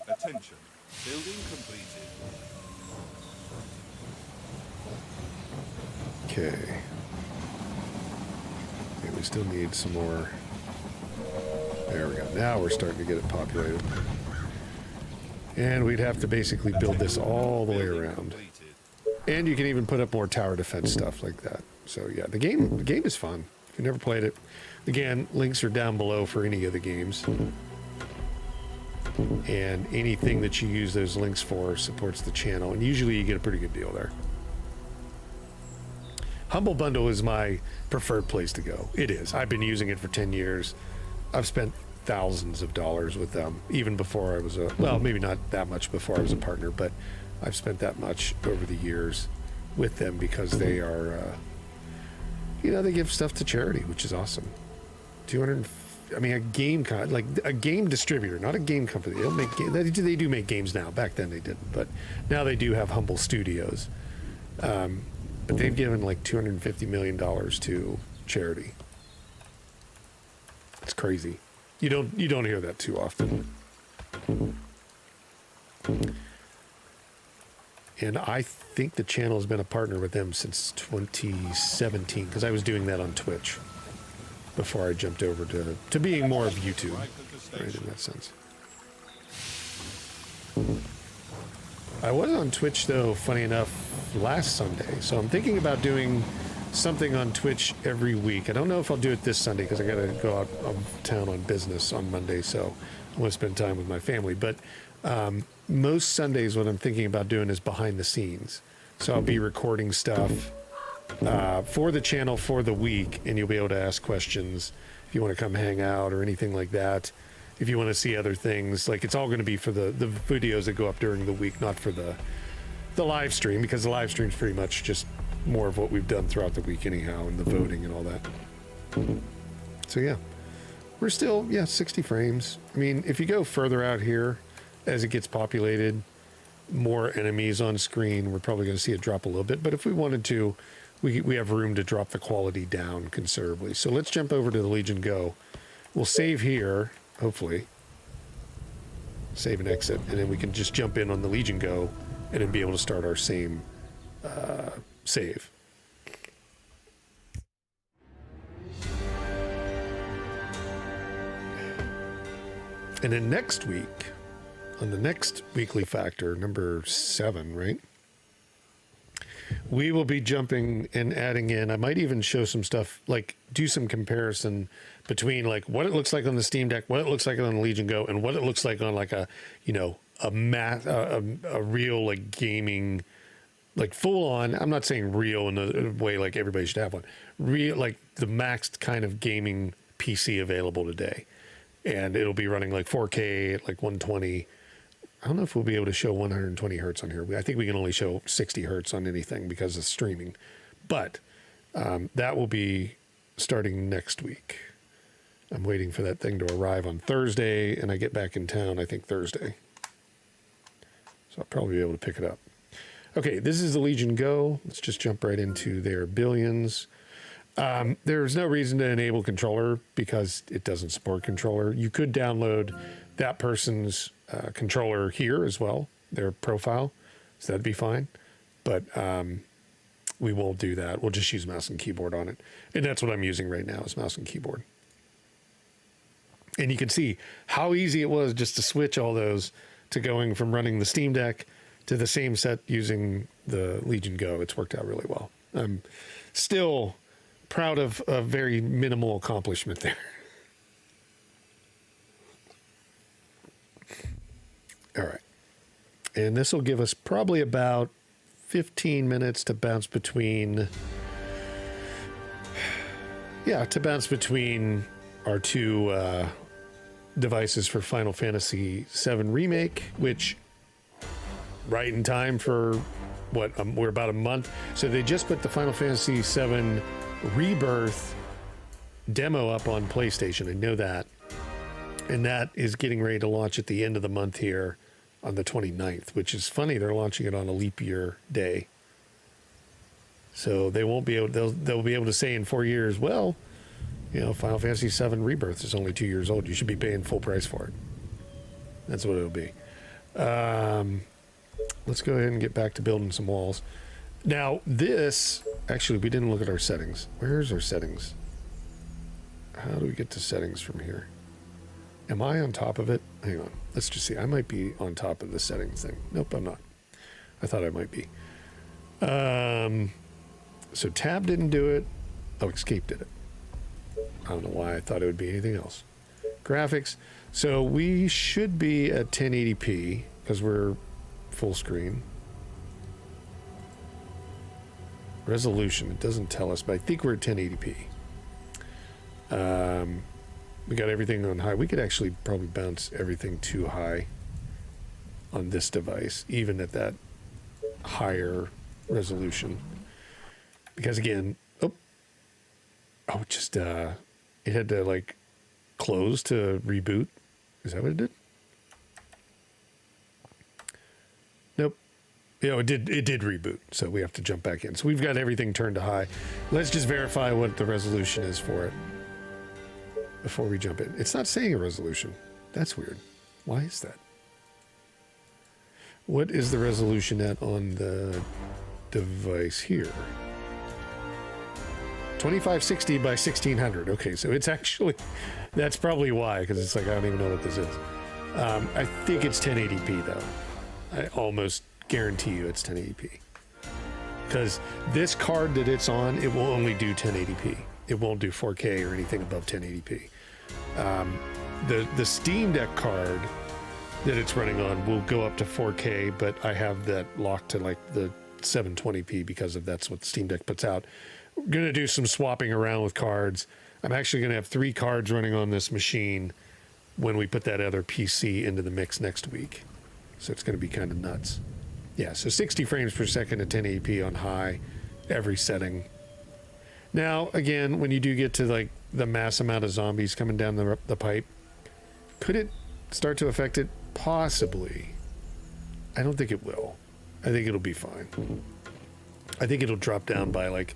Attention. Building completed. Okay. Okay, we still need some more. There we go. Now we're starting to get it populated. And we'd have to basically build this all the way around. And you can even put up more tower defense stuff like that. So yeah, the game is fun. If you've never played it, again, links are down below for any of the games. And anything that you use those links for supports the channel. And usually you get a pretty good deal there. Humble Bundle is my preferred place to go. It is. I've been using it for 10 years. I've spent thousands of dollars with them, even before I was a, well, maybe not that much before I was a partner, but I've spent that much over the years with them because they are, you know, they give stuff to charity, which is awesome. 200, I mean, a game, like a game distributor, not a game company. They don't make, they do make games now. Back then they didn't, but now they do have Humble Studios. But they've given like $250 million to charity. It's crazy. You don't hear that too often. And I think the channel has been a partner with them since 2017 because I was doing that on Twitch before I jumped over to being more of YouTube, right, in that sense. I was on Twitch, though, funny enough, last Sunday. So I'm thinking about doing something on Twitch every week. I don't know if I'll do it this Sunday because I got to go out of town on business on Monday. So I want to spend time with my family. But most Sundays, what I'm thinking about doing is behind the scenes. So I'll be recording stuff for the channel for the week, and you'll be able to ask questions if you want to come hang out or anything like that. If you want to see other things, like it's all going to be for the videos that go up during the week, not for the live stream, because the live stream is pretty much just more of what we've done throughout the week anyhow, and the voting and all that. So yeah, we're still, 60 frames. I mean, if you go further out here, as it gets populated, more enemies on screen, we're probably going to see it drop a little bit. But if we wanted to, we have room to drop the quality down considerably. So let's jump over to the Legion Go. We'll save here, hopefully. Save and exit, and then we can just jump in on the Legion Go and then be able to start our same save. And then next week, on the next weekly factor, number 7, right? We will be jumping and adding in. I might even show some stuff, like do some comparison between like what it looks like on the Steam Deck, what it looks like on the Legion Go, and what it looks like on like a, a real like gaming, like full on. I'm not saying real in the way like everybody should have one. Real, like the maxed kind of gaming PC available today, and it'll be running like 4K at like 120. I don't know if we'll be able to show 120 hertz on here. I think we can only show 60 hertz on anything because of streaming. But that will be starting next week. I'm waiting for that thing to arrive on Thursday, and I get back in town, I think, Thursday. So I'll probably be able to pick it up. Okay, this is the Legion Go. Let's just jump right into their billions. There's no reason to enable controller because it doesn't support controller. You could download that person's controller here as well, their profile, so that'd be fine. But we won't do that. We'll just use mouse and keyboard on it. And that's what I'm using right now is mouse and keyboard. And you can see how easy it was just to switch all those to going from running the Steam Deck to the same set using the Legion Go. It's worked out really well. I'm still proud of a very minimal accomplishment there. All right. And this will give us probably about 15 minutes to bounce between, our two devices for Final Fantasy VII Remake, which right in time for we're about a month. So they just put the Final Fantasy VII Rebirth demo up on PlayStation. I know that. And that is getting ready to launch at the end of the month here on the 29th, which is funny. They're launching it on a leap year day. So they won't be able, they'll be able to say in 4 years, well, Final Fantasy VII Rebirth is only 2 years old. You should be paying full price for it. That's what it'll be. Let's go ahead and get back to building some walls. Now this, actually, we didn't look at our settings. Where's our settings? How do we get to settings from here? Am I on top of it? Hang on. Let's just see. I might be on top of the settings thing. Nope, I'm not. I thought I might be. So tab didn't do it. Oh, escape did it. I don't know why I thought it would be anything else. Graphics. So we should be at 1080p because we're full screen. Resolution. It doesn't tell us, but I think we're at 1080p. We got everything on high. We could actually probably bounce everything too high on this device, even at that higher resolution. Because again, it had to like close to reboot. Is that what it did? Nope. It did reboot, so we have to jump back in. So we've got everything turned to high. Let's just verify what the resolution is for it before we jump in. It's not saying a resolution. That's weird. Why is that? What is the resolution at on the device here? 2560 by 1600. Okay, so it's actually, that's probably why, because it's like, I don't even know what this is. I think it's 1080p though. I almost guarantee you it's 1080p. Because this card that it's on, it will only do 1080p. It won't do 4K or anything above 1080p. The Steam Deck card that it's running on will go up to 4K, but I have that locked to like the 720p because that's what Steam Deck puts out. We're going to do some swapping around with cards. I'm actually going to have 3 cards running on this machine when we put that other PC into the mix next week. So it's going to be kind of nuts. Yeah, so 60 frames per second at 1080p on high, every setting. Now, again, when you do get to like the mass amount of zombies coming down the pipe, could it start to affect it? Possibly. I don't think it will. I think it'll be fine. I think it'll drop down by like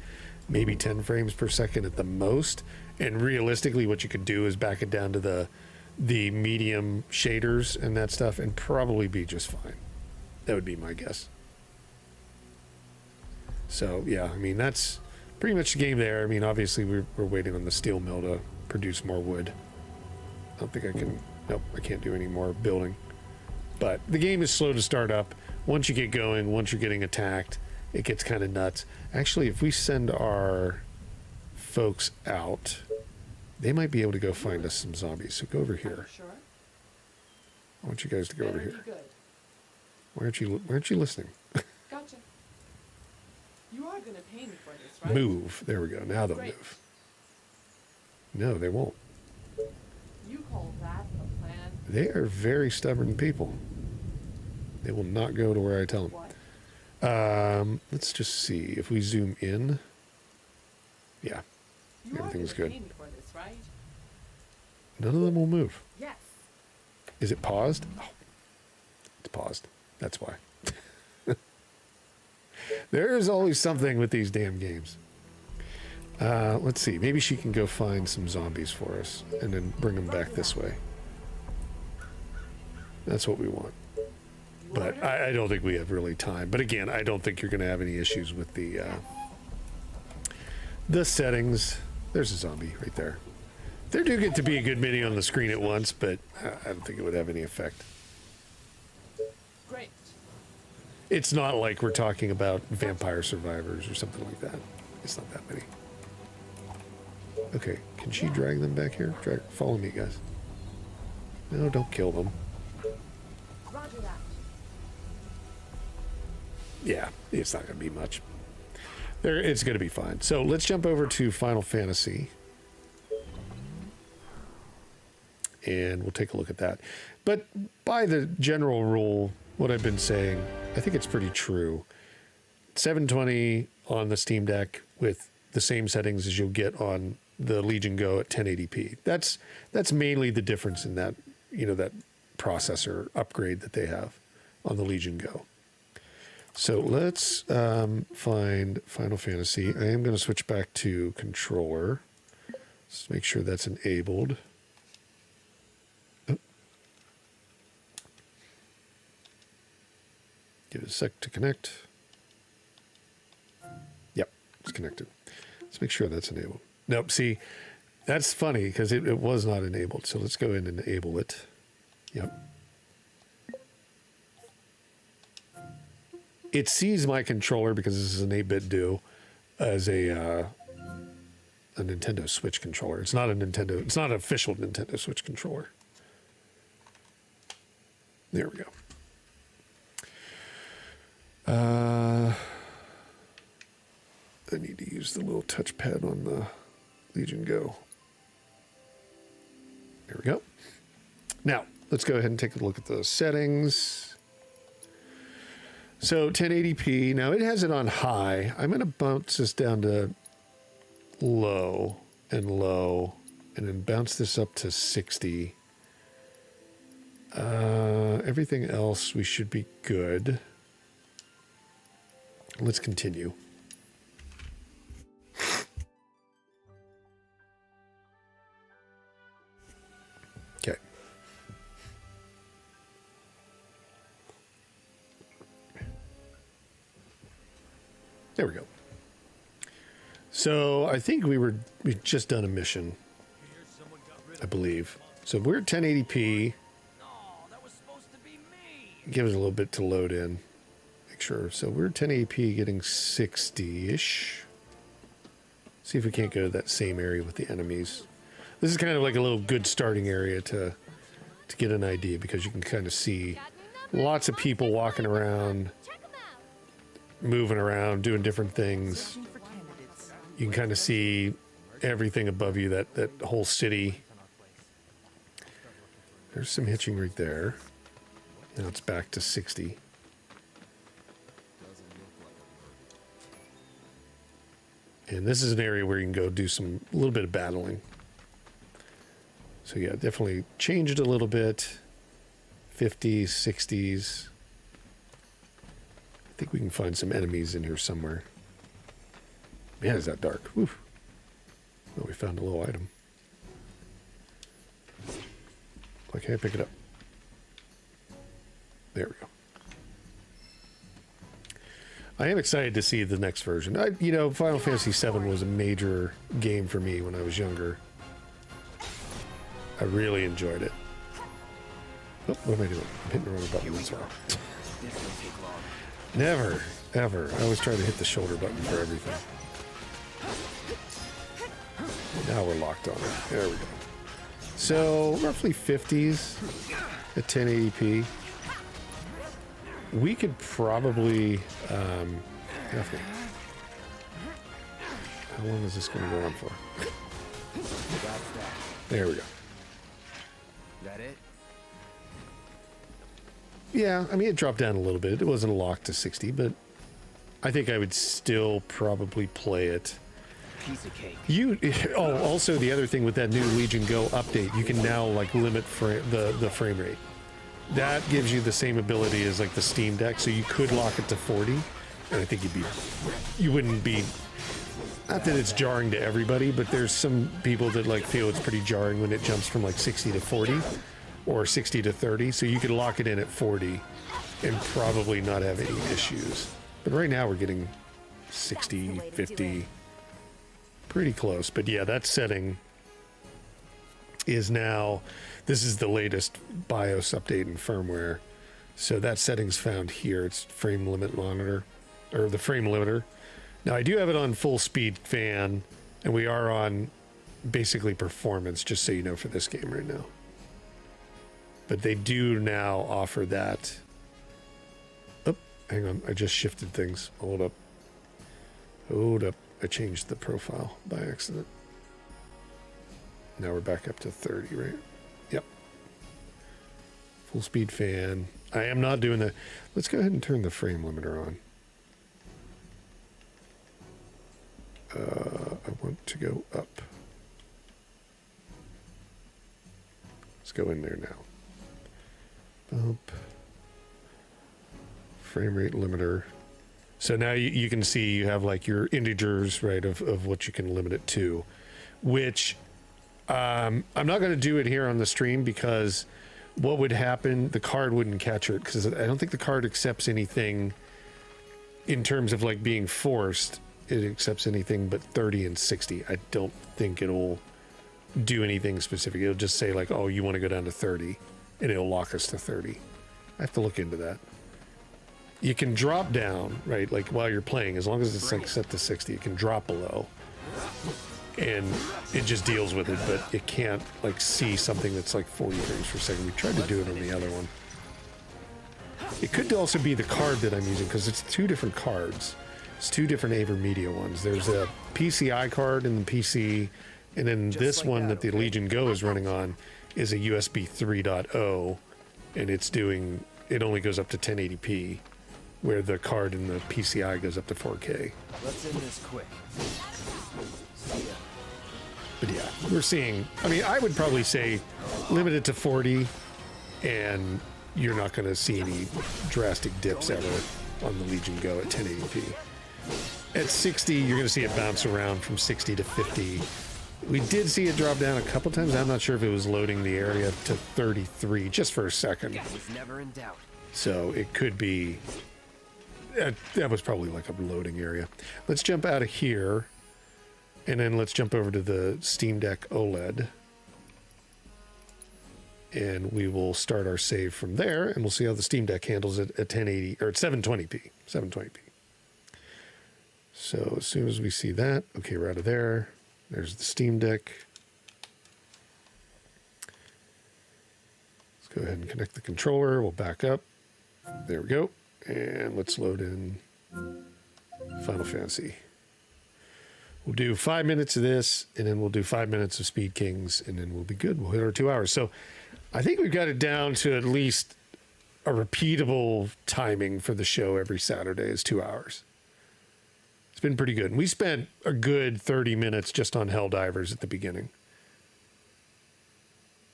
maybe 10 frames per second at the most. And realistically, what you could do is back it down to the medium shaders and that stuff and probably be just fine. That would be my guess. So, yeah, I mean, that's pretty much the game there. I mean, obviously, we're waiting on the steel mill to produce more wood. I don't think I can... Nope, I can't do any more building. But the game is slow to start up. Once you get going, once you're getting attacked, it gets kind of nuts. Actually, if we send our folks out, they might be able to go find us some zombies. So go over here. Sure. I want you guys to go over here. Good. Why aren't you listening? Gotcha. You are gonna pay me for this, right? Move. There we go. Now they'll Great. move. No, they won't. You call that a plan? They are very stubborn people. They will not go to where I tell them. What? Let's just see if we zoom in. Yeah, You everything's are gonna good. pay me for this, right? None of them will move. Yes. Is it paused? Oh, it's paused. That's why. There is always something with these damn games. Let's see. Maybe she can go find some zombies for us and then bring them back this way. That's what we want. But I don't think we have really time. But again, I don't think you're going to have any issues with the settings. There's a zombie right there. There do get to be a good many on the screen at once, but I don't think it would have any effect. Great. It's not like we're talking about Vampire Survivors or something like that. It's not that many. Okay, can she drag them back here? Follow me, guys. No, don't kill them. Roger that. Yeah, it's not going to be much. It's going to be fine. So let's jump over to Final Fantasy. And we'll take a look at that. But by the general rule, what I've been saying, I think it's pretty true. 720 on the Steam Deck with the same settings as you'll get on the Legion Go at 1080p. That's mainly the difference in that, that processor upgrade that they have on the Legion Go. So let's find Final Fantasy. I am going to switch back to controller. Let's make sure that's enabled. Oh. Give it a sec to connect. Yep, it's connected. Let's make sure that's enabled. Nope, see, that's funny because it was not enabled. So let's go in and enable it. Yep. It sees my controller because this is an 8-bit do as a Nintendo Switch controller. It's not it's not an official Nintendo Switch controller. There we go. I need to use the little touchpad on the Legion Go. There we go. Now, let's go ahead and take a look at the settings. So 1080p. Now it has it on high. I'm going to bounce this down to low, and then bounce this up to 60. Everything else we should be good. Let's continue. Okay. There we go. So I think we've just done a mission, I believe. So we're at 1080p. Give us a little bit to load in. Make sure. So we're at 1080p getting 60-ish. See if we can't go to that same area with the enemies. This is kind of like a little good starting area to get an idea because you can kind of see lots of people walking around, moving around, doing different things. You can kind of see everything above you, that whole city. There's some hitching right there. Now it's back to 60. And this is an area where you can go do a little bit of battling. So yeah, definitely changed a little bit. 50s, 60s. I think we can find some enemies in here somewhere. Man, is that dark. Woof. Oh, we found a little item. Why can't I pick it up? There we go. I am excited to see the next version. Final Fantasy VII was a major game for me when I was younger. I really enjoyed it. Oh, what am I doing? I'm hitting the wrong button. That's wrong. Never, ever. I always try to hit the shoulder button for everything. Now we're locked on it. There we go. So, roughly 50s at 1080p. We could probably... how long is this going to go on for? There we go. That it? Yeah, I mean, it dropped down a little bit. It wasn't locked to 60, but I think I would still probably play it. Piece of cake. Also the other thing with that new Legion Go update, you can now like limit the frame rate. That gives you the same ability as like the Steam Deck, so you could lock it to 40, and I think you wouldn't be. Not that it's jarring to everybody, but there's some people that like feel it's pretty jarring when it jumps from like 60 to 40 or 60 to 30. So you could lock it in at 40 and probably not have any issues. But right now we're getting 60, 50, pretty close. But yeah, that setting is now, this is the latest BIOS update and firmware. So that setting's found here. It's frame limit monitor, or the frame limiter. Now, I do have it on full speed fan, and we are on basically performance, just so you know, for this game right now. But they do now offer that. Oh, hang on. I just shifted things. Hold up. Hold up. I changed the profile by accident. Now we're back up to 30, right? Yep. Full speed fan. I am not doing the... Let's go ahead and turn the frame limiter on. I want to go up. Let's go in there now. Bump. Frame rate limiter. So now you can see you have like your integers, right, of what you can limit it to, which I'm not going to do it here on the stream because what would happen, the card wouldn't catch it because I don't think the card accepts anything in terms of like being forced. It accepts anything but 30 and 60. I don't think it'll do anything specific. It'll just say like, oh, you want to go down to 30, and it'll lock us to 30. I have to look into that. You can drop down, right? Like while you're playing, as long as it's like set to 60, it can drop below, and it just deals with it. But it can't like see something that's like 40 frames per second. We tried to do it on the other one. It could also be the card that I'm using because it's two different cards. It's two different AverMedia ones. There's a PCI card in the PC, and then this one that the Legion Go is running on is a USB 3.0, and it only goes up to 1080p, where the card in the PCI goes up to 4K. Let's end this quick. See ya. But yeah, we're seeing, I mean, I would probably say limit it to 40, and you're not going to see any drastic dips ever on the Legion Go at 1080p. At 60, you're going to see it bounce around from 60 to 50. We did see it drop down a couple times. I'm not sure if it was loading the area to 33 just for a second. Was never in doubt. So it could be, that was probably like a loading area. Let's jump out of here, and then let's jump over to the Steam Deck Oled. And we will start our save from there, and we'll see how the Steam Deck handles it at 1080, or at 720p. 720p. So as soon as we see that, okay, we're out of there. There's the Steam Deck. Let's go ahead and connect the controller. We'll back up. There we go. And let's load in Final Fantasy. We'll do 5 minutes of this, and then we'll do 5 minutes of Speed Kings, and then we'll be good. We'll hit our 2 hours. So I think we've got it down to at least a repeatable timing for the show every Saturday is 2 hours. It's been pretty good. And we spent a good 30 minutes just on Helldivers at the beginning.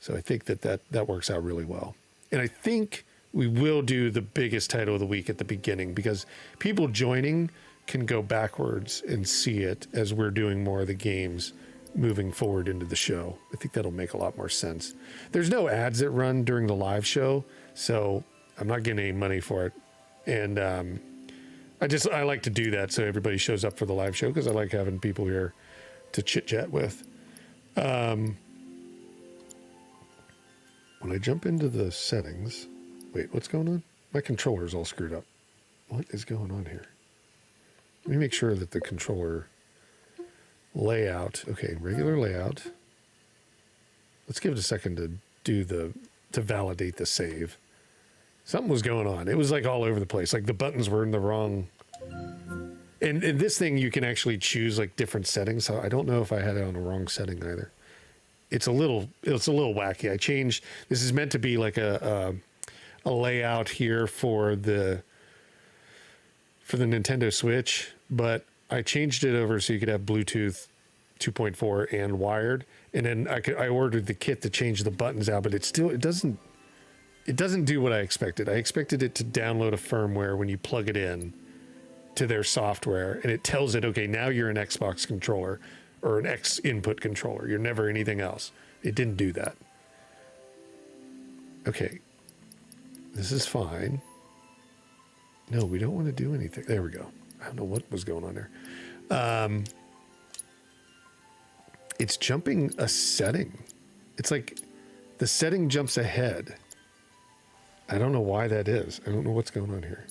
So I think that works out really well. And I think we will do the biggest title of the week at the beginning, because people joining can go backwards and see it as we're doing more of the games moving forward into the show. I think that'll make a lot more sense. There's no ads that run during the live show, so I'm not getting any money for it. And I like to do that so everybody shows up for the live show, because I like having people here to chit chat with. When I jump into the settings, wait, what's going on? My controller's all screwed up. What is going on here? Let me make sure that the controller layout, okay, regular layout. Let's give it a second to validate the save. Something was going on. It was like all over the place. Like the buttons were in the wrong. And this thing, you can actually choose like different settings. So I don't know if I had it on the wrong setting either. It's a little wacky. I changed. This is meant to be like a layout here for the Nintendo Switch, but I changed it over so you could have Bluetooth 2.4 and wired. And then I ordered the kit to change the buttons out, but it doesn't do what I expected. I expected it to download a firmware when you plug it in to their software, and it tells it, okay, now you're an Xbox controller or an X input controller. You're never anything else. It didn't do that. Okay. This is fine. No, we don't want to do anything. There we go. I don't know what was going on there. It's jumping a setting. It's like the setting jumps ahead. I don't know why that is. I don't know what's going on here.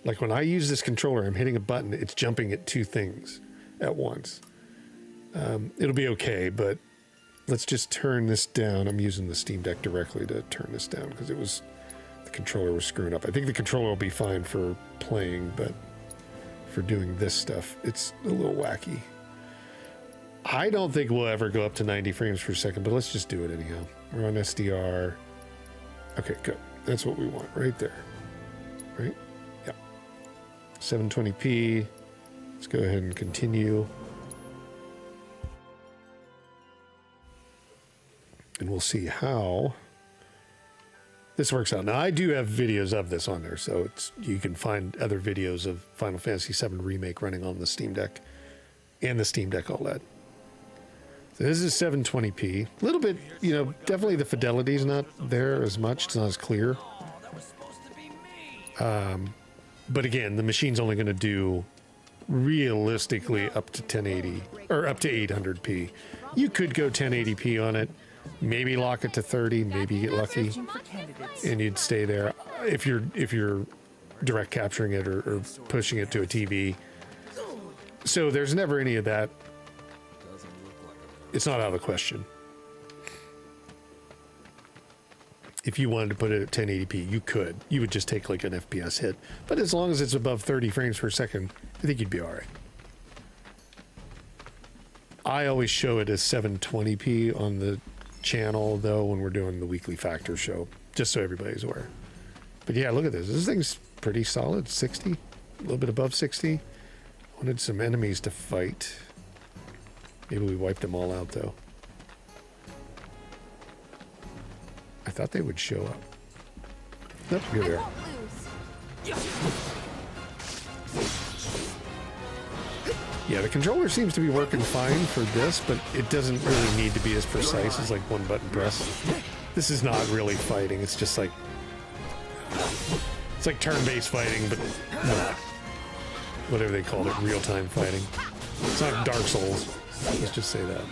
Like when I use this controller, I'm hitting a button, it's jumping at two things at once. It'll be okay, but let's just turn this down. I'm using the Steam Deck directly to turn this down because the controller was screwing up. I think the controller will be fine for playing, but for doing this stuff, it's a little wacky. I don't think we'll ever go up to 90 frames per second, but let's just do it anyhow. We're on SDR. Okay, good. That's what we want right there. Right? Yeah. 720p. Let's go ahead and continue. And we'll see how this works out. Now, I do have videos of this on there, so you can find other videos of Final Fantasy VII Remake running on the Steam Deck and the Steam Deck Oled. So this is 720p. A little bit, definitely the fidelity is not there as much. It's not as clear. But again, the machine's only going to do realistically up to 1080 or up to 800p. You could go 1080p on it. Maybe lock it to 30, maybe you get lucky, and you'd stay there. If you're direct capturing it or pushing it to a TV. So there's never any of that. It's not out of the question. If you wanted to put it at 1080p, you could. You would just take like an FPS hit. But as long as it's above 30 frames per second, I think you'd be all right. I always show it as 720p on the channel, though, when we're doing the weekly factor show, just so everybody's aware. But yeah, look at this. This thing's pretty solid. 60, a little bit above 60. Wanted some enemies to fight. Maybe we wiped them all out, though. I thought they would show up. Nope, here they are. Yeah, the controller seems to be working fine for this, but it doesn't really need to be as precise as like one button press. This is not really fighting. It's just like, it's like turn-based fighting, but no, whatever they call it, real-time fighting. It's not Dark Souls. Let's just say that.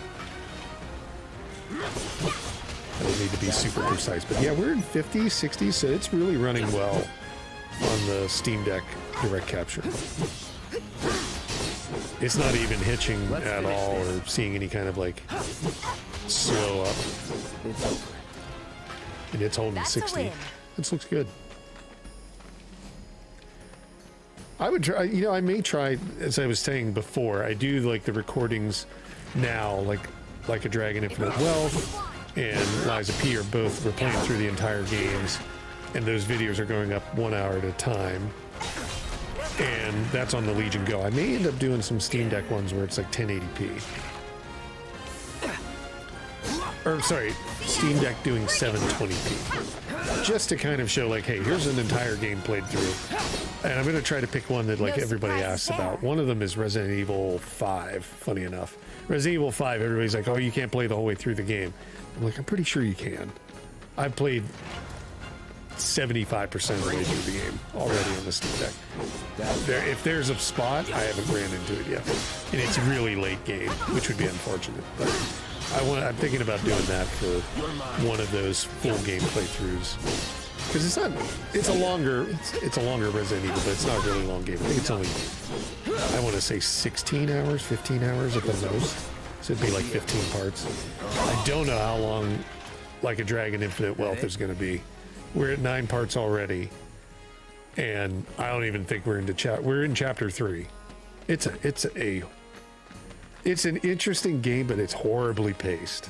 I don't need to be super precise, but yeah, we're in 50s, 60s, so it's really running well on the Steam Deck Direct Capture. It's not even hitching at all or seeing any kind of like slow up. And it's holding 60. This looks good. I would try, I may try, as I was saying before, I do like the recordings now, like a Dragon Infinite Wealth and Lies of P are both, we're playing through the entire games, and those videos are going up 1 hour at a time. And that's on the Legion Go. I may end up doing some Steam Deck ones where it's like 1080p. Or sorry, Steam Deck doing 720p. Just to kind of show like, hey, here's an entire game played through. And I'm going to try to pick one that like everybody asks about. One of them is Resident Evil 5, funny enough. Resident Evil 5, everybody's like, oh, you can't play the whole way through the game. I'm like, I'm pretty sure you can. I've played 75% of the way through the game already on the Steam Deck. If there's a spot, I haven't ran into it yet. And it's really late game, which would be unfortunate. But I'm thinking about doing that for one of those full game playthroughs. Because it's a longer Resident Evil, but it's not a really long game. I think it's only, I want to say 16 hours, 15 hours at the most. So it'd be like 15 parts. I don't know how long Like a Dragon Infinite Wealth is going to be. We're at 9 parts already, and I don't even think we're in chapter 3. It's an interesting game, but it's horribly paced.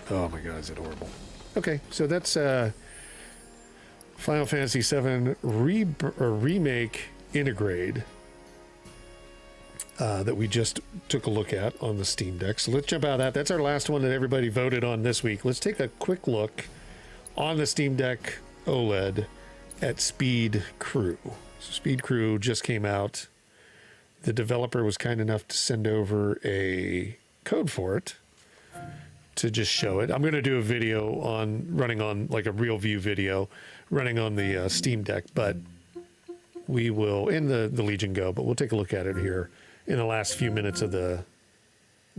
Oh my god, is it horrible. Okay, so that's Final Fantasy VII Remake Integrade that we just took a look at on the Steam Deck. So let's jump out of that. That's our last one that everybody voted on this week. Let's take a quick look on the Steam Deck OLED at Speed Crew. So Speed Crew just came out. The developer was kind enough to send over a code for it to just show it. I'm going to do a video on running on like a real view video running on the Steam Deck, but we will in the Legion Go, but we'll take a look at it here in the last few minutes of the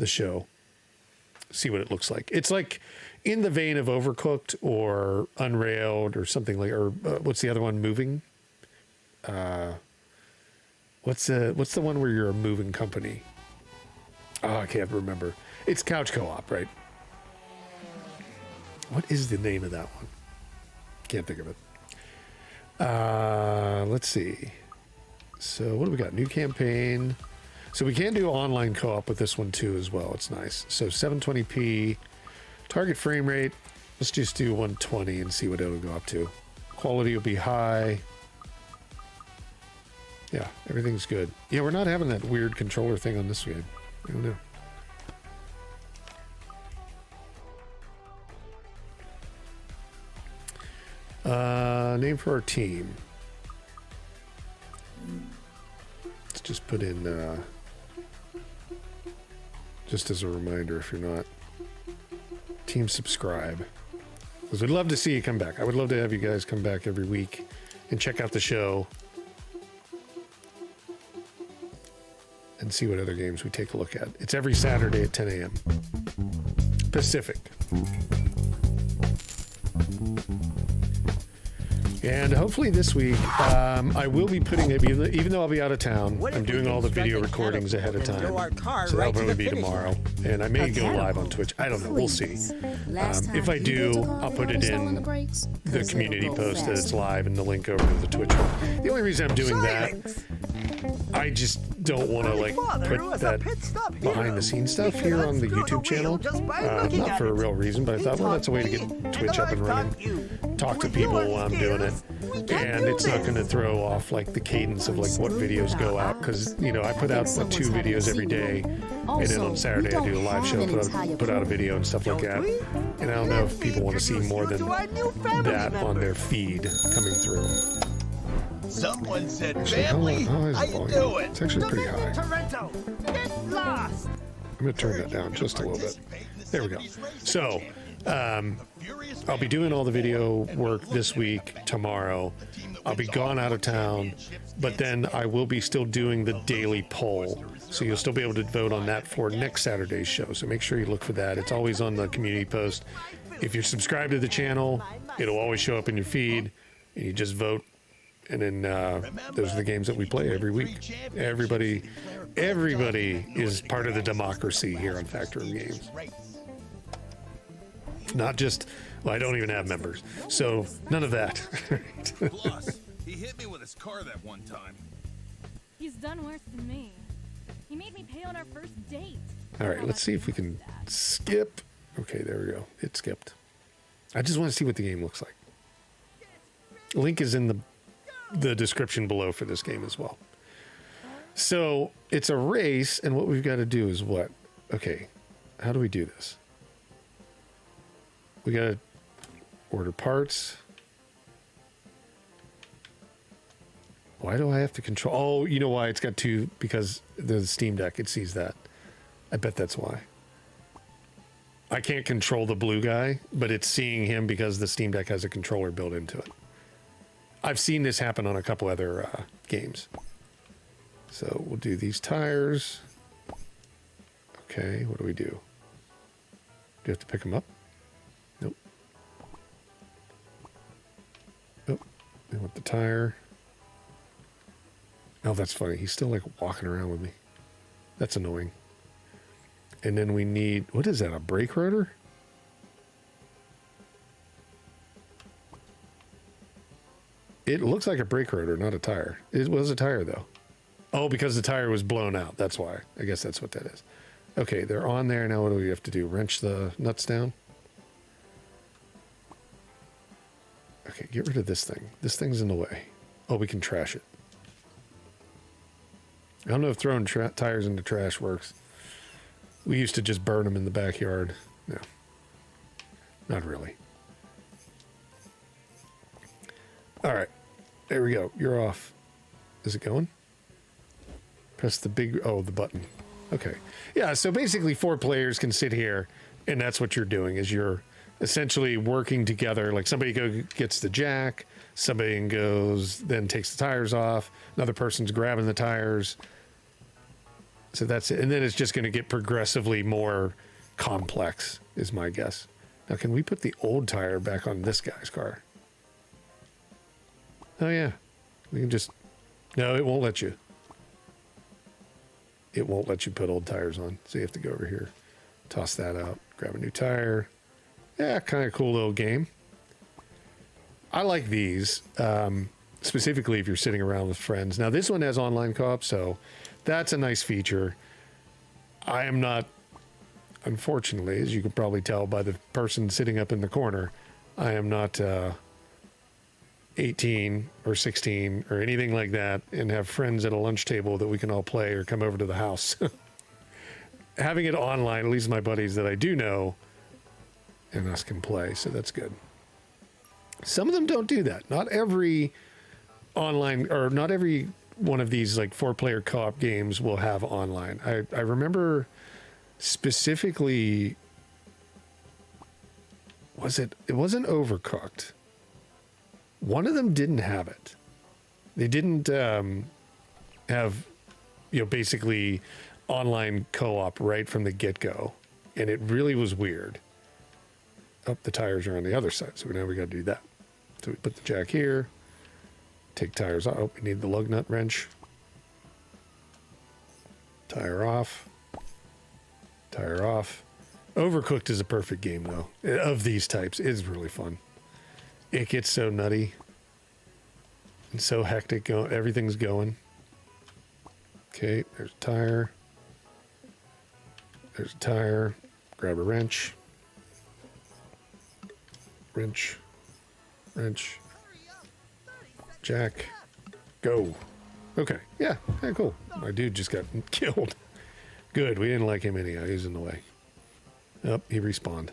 show. See what it looks like. It's like in the vein of Overcooked or Unrailed or something like, or what's the other one? Moving. What's the one where you're a moving company? Oh, I can't remember. It's couch co-op, right? What is the name of that one? Can't think of it. Let's see. So what do we got? New campaign. So we can do online co-op with this one too as well. It's nice. So 720p. Target frame rate. Let's just do 120 and see what it'll go up to. Quality will be high. Yeah, everything's good. Yeah, we're not having that weird controller thing on this game. I don't know. Name for our team. Let's just put in, just as a reminder if you're not, team subscribe. Because we'd love to see you come back. I would love to have you guys come back every week and check out the show. And see what other games we take a look at. It's every Saturday at 10 a.m. Pacific. And hopefully this week, I will be putting it, even though I'll be out of town, I'm doing all the video recordings ahead of time. So that'll probably be tomorrow. And I may go live on Twitch. I don't know. We'll see. If I do, I'll put it in the community post that it's live and the link over to the Twitch one. The only reason I'm doing that, I just don't want to like put that behind the scenes stuff here on the YouTube channel. Not for a real reason, but I thought, well, that's a way to get Twitch up and running. Talk to people while I'm doing it. And it's not going to throw off like the cadence of like what videos go out. Because, you know, I put out 2 videos every day. And then on Saturday I do a live show, put out a video and stuff like that. And I don't know if people want to see more than that on their feed coming through. Someone said Actually, family. how you doing? It's actually pretty high. Get lost. I'm going to turn that down just a little bit. There we go. So, I'll be doing all the video work this week, tomorrow. I'll be gone out of town, but then I will be still doing the daily poll. So you'll still be able to vote on that for next Saturday's show. So make sure you look for that. It's always on the community post. If you're subscribed to the channel, it'll always show up in your feed, and you just vote. And then those are the games that we play every week. Everybody is part of the democracy here on Factor of Games. Not just, well, I don't even have members. So none of that. Plus, he hit me with his car that one time. He's done worse than me. He made me pay on our first date. All right, let's see if we can skip. Okay, there we go. It skipped. I just want to see what the game looks like. Link is in the description below for this game as well. So it's a race, and what we've got to do is what? Okay, how do we do this? We got to order parts. Why do I have to control? Oh, you know why? It's got two, because the Steam Deck, it sees that. I bet that's why. I can't control the blue guy, but it's seeing him because the Steam Deck has a controller built into it. I've seen this happen on a couple other games. So we'll do these tires. Okay, what do we do? Do you have to pick them up? Nope. Oh, I want the tire. Oh, that's funny. He's still like walking around with me. That's annoying. And then we need, what is that, a brake rotor? It looks like a brake rotor, not a tire. It was a tire though. Oh, because the tire was blown out. That's why. I guess that's what that is. Okay, they're on there. Now what do we have to do? Wrench the nuts down? Okay, get rid of this thing. This thing's in the way. Oh, we can trash it. I don't know if throwing tires into trash works. We used to just burn them in the backyard. No, not really. All right, there we go. You're off. Is it going? Press the big, oh, the button. Okay. Yeah, so basically 4 players can sit here, and that's what you're doing, is you're essentially working together. Like somebody gets the jack, somebody goes, then takes the tires off, another person's grabbing the tires. So that's it. And then it's just going to get progressively more complex, is my guess. Now, can we put the old tire back on this guy's car? Oh, yeah. We can just... No, it won't let you. It won't let you put old tires on. So you have to go over here, toss that out, grab a new tire. Yeah, kind of cool little game. I like these, specifically if you're sitting around with friends. Now, this one has online co-op, so... That's a nice feature. I am not, unfortunately, as you can probably tell by the person sitting up in the corner, I am not 18 or 16 or anything like that and have friends at a lunch table that we can all play or come over to the house. Having it online, at least my buddies that I do know and us can play, so that's good. Some of them don't do that. Not every online, or not every one of these like 4-player co-op games will have online. I remember specifically, it wasn't Overcooked. One of them didn't have it. They didn't have, basically online co-op right from the get-go. And it really was weird. Oh, the tires are on the other side, so now we got to do that. So we put the jack here. Take tires off. Oh, we need the lug nut wrench. Tire off. Tire off. Overcooked is a perfect game, though. Of these types, it's really fun. It gets so nutty and so hectic. Everything's going. Okay, there's a tire. There's a tire. Grab a wrench. Wrench. Wrench. Jack, go. Okay, yeah, cool. My dude just got killed. Good, we didn't like him anyhow. He was in the way. Oh, he respawned.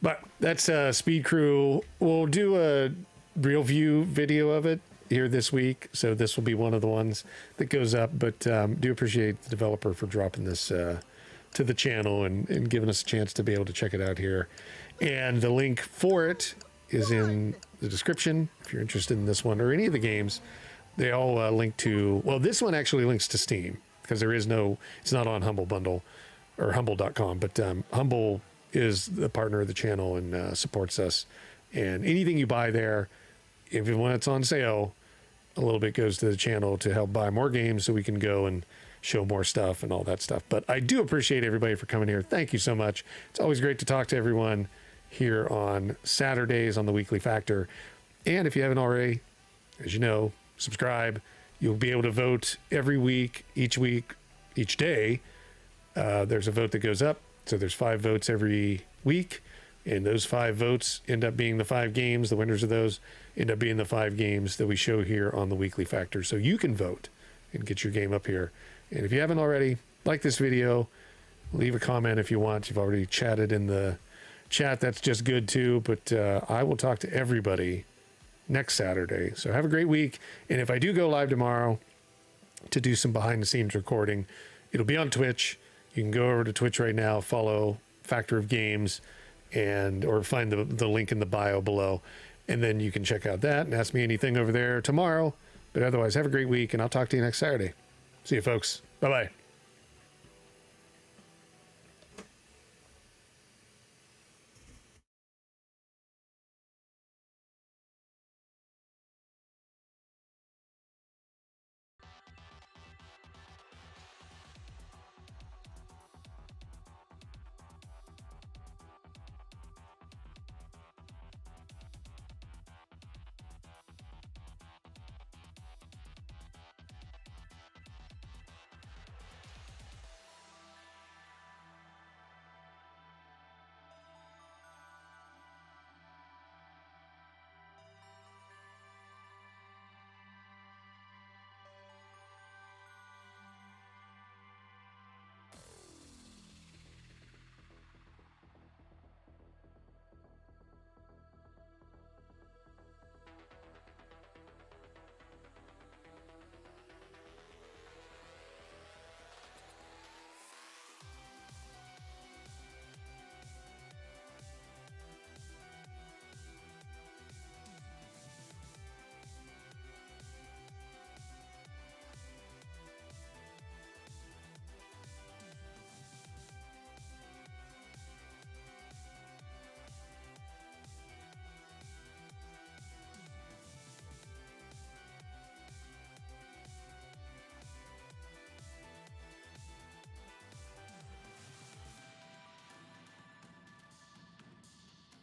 But that's Speed Crew. We'll do a real view video of it here this week, so this will be one of the ones that goes up. But do appreciate the developer for dropping this to the channel and giving us a chance to be able to check it out here. And the link for it is in the description. If you're interested in this one or any of the games, they all link to, well, this one actually links to Steam because it's not on Humble Bundle or humble.com, but Humble is the partner of the channel and supports us. And anything you buy there, even when it's on sale, a little bit goes to the channel to help buy more games so we can go and show more stuff and all that stuff. But I do appreciate everybody for coming here. Thank you so much. It's always great to talk to everyone here on Saturdays on the Weekly Factor. And if you haven't already, as you know, subscribe. You'll be able to vote every week, each day. There's a vote that goes up. So there's 5 votes every week. And those 5 votes end up being the 5 games. The winners of those end up being the 5 games that we show here on the Weekly Factor. So you can vote and get your game up here. And if you haven't already, like this video, leave a comment if you want. You've already chatted in the chat. That's just good too. But I will talk to everybody next Saturday. So have a great week. And if I do go live tomorrow to do some behind the scenes recording, it'll be on Twitch. You can go over to Twitch right now, follow Factor of Games, or find the link in the bio below. And then you can check out that and ask me anything over there tomorrow. But otherwise, have a great week, and I'll talk to you next Saturday. See you, folks. Bye-bye.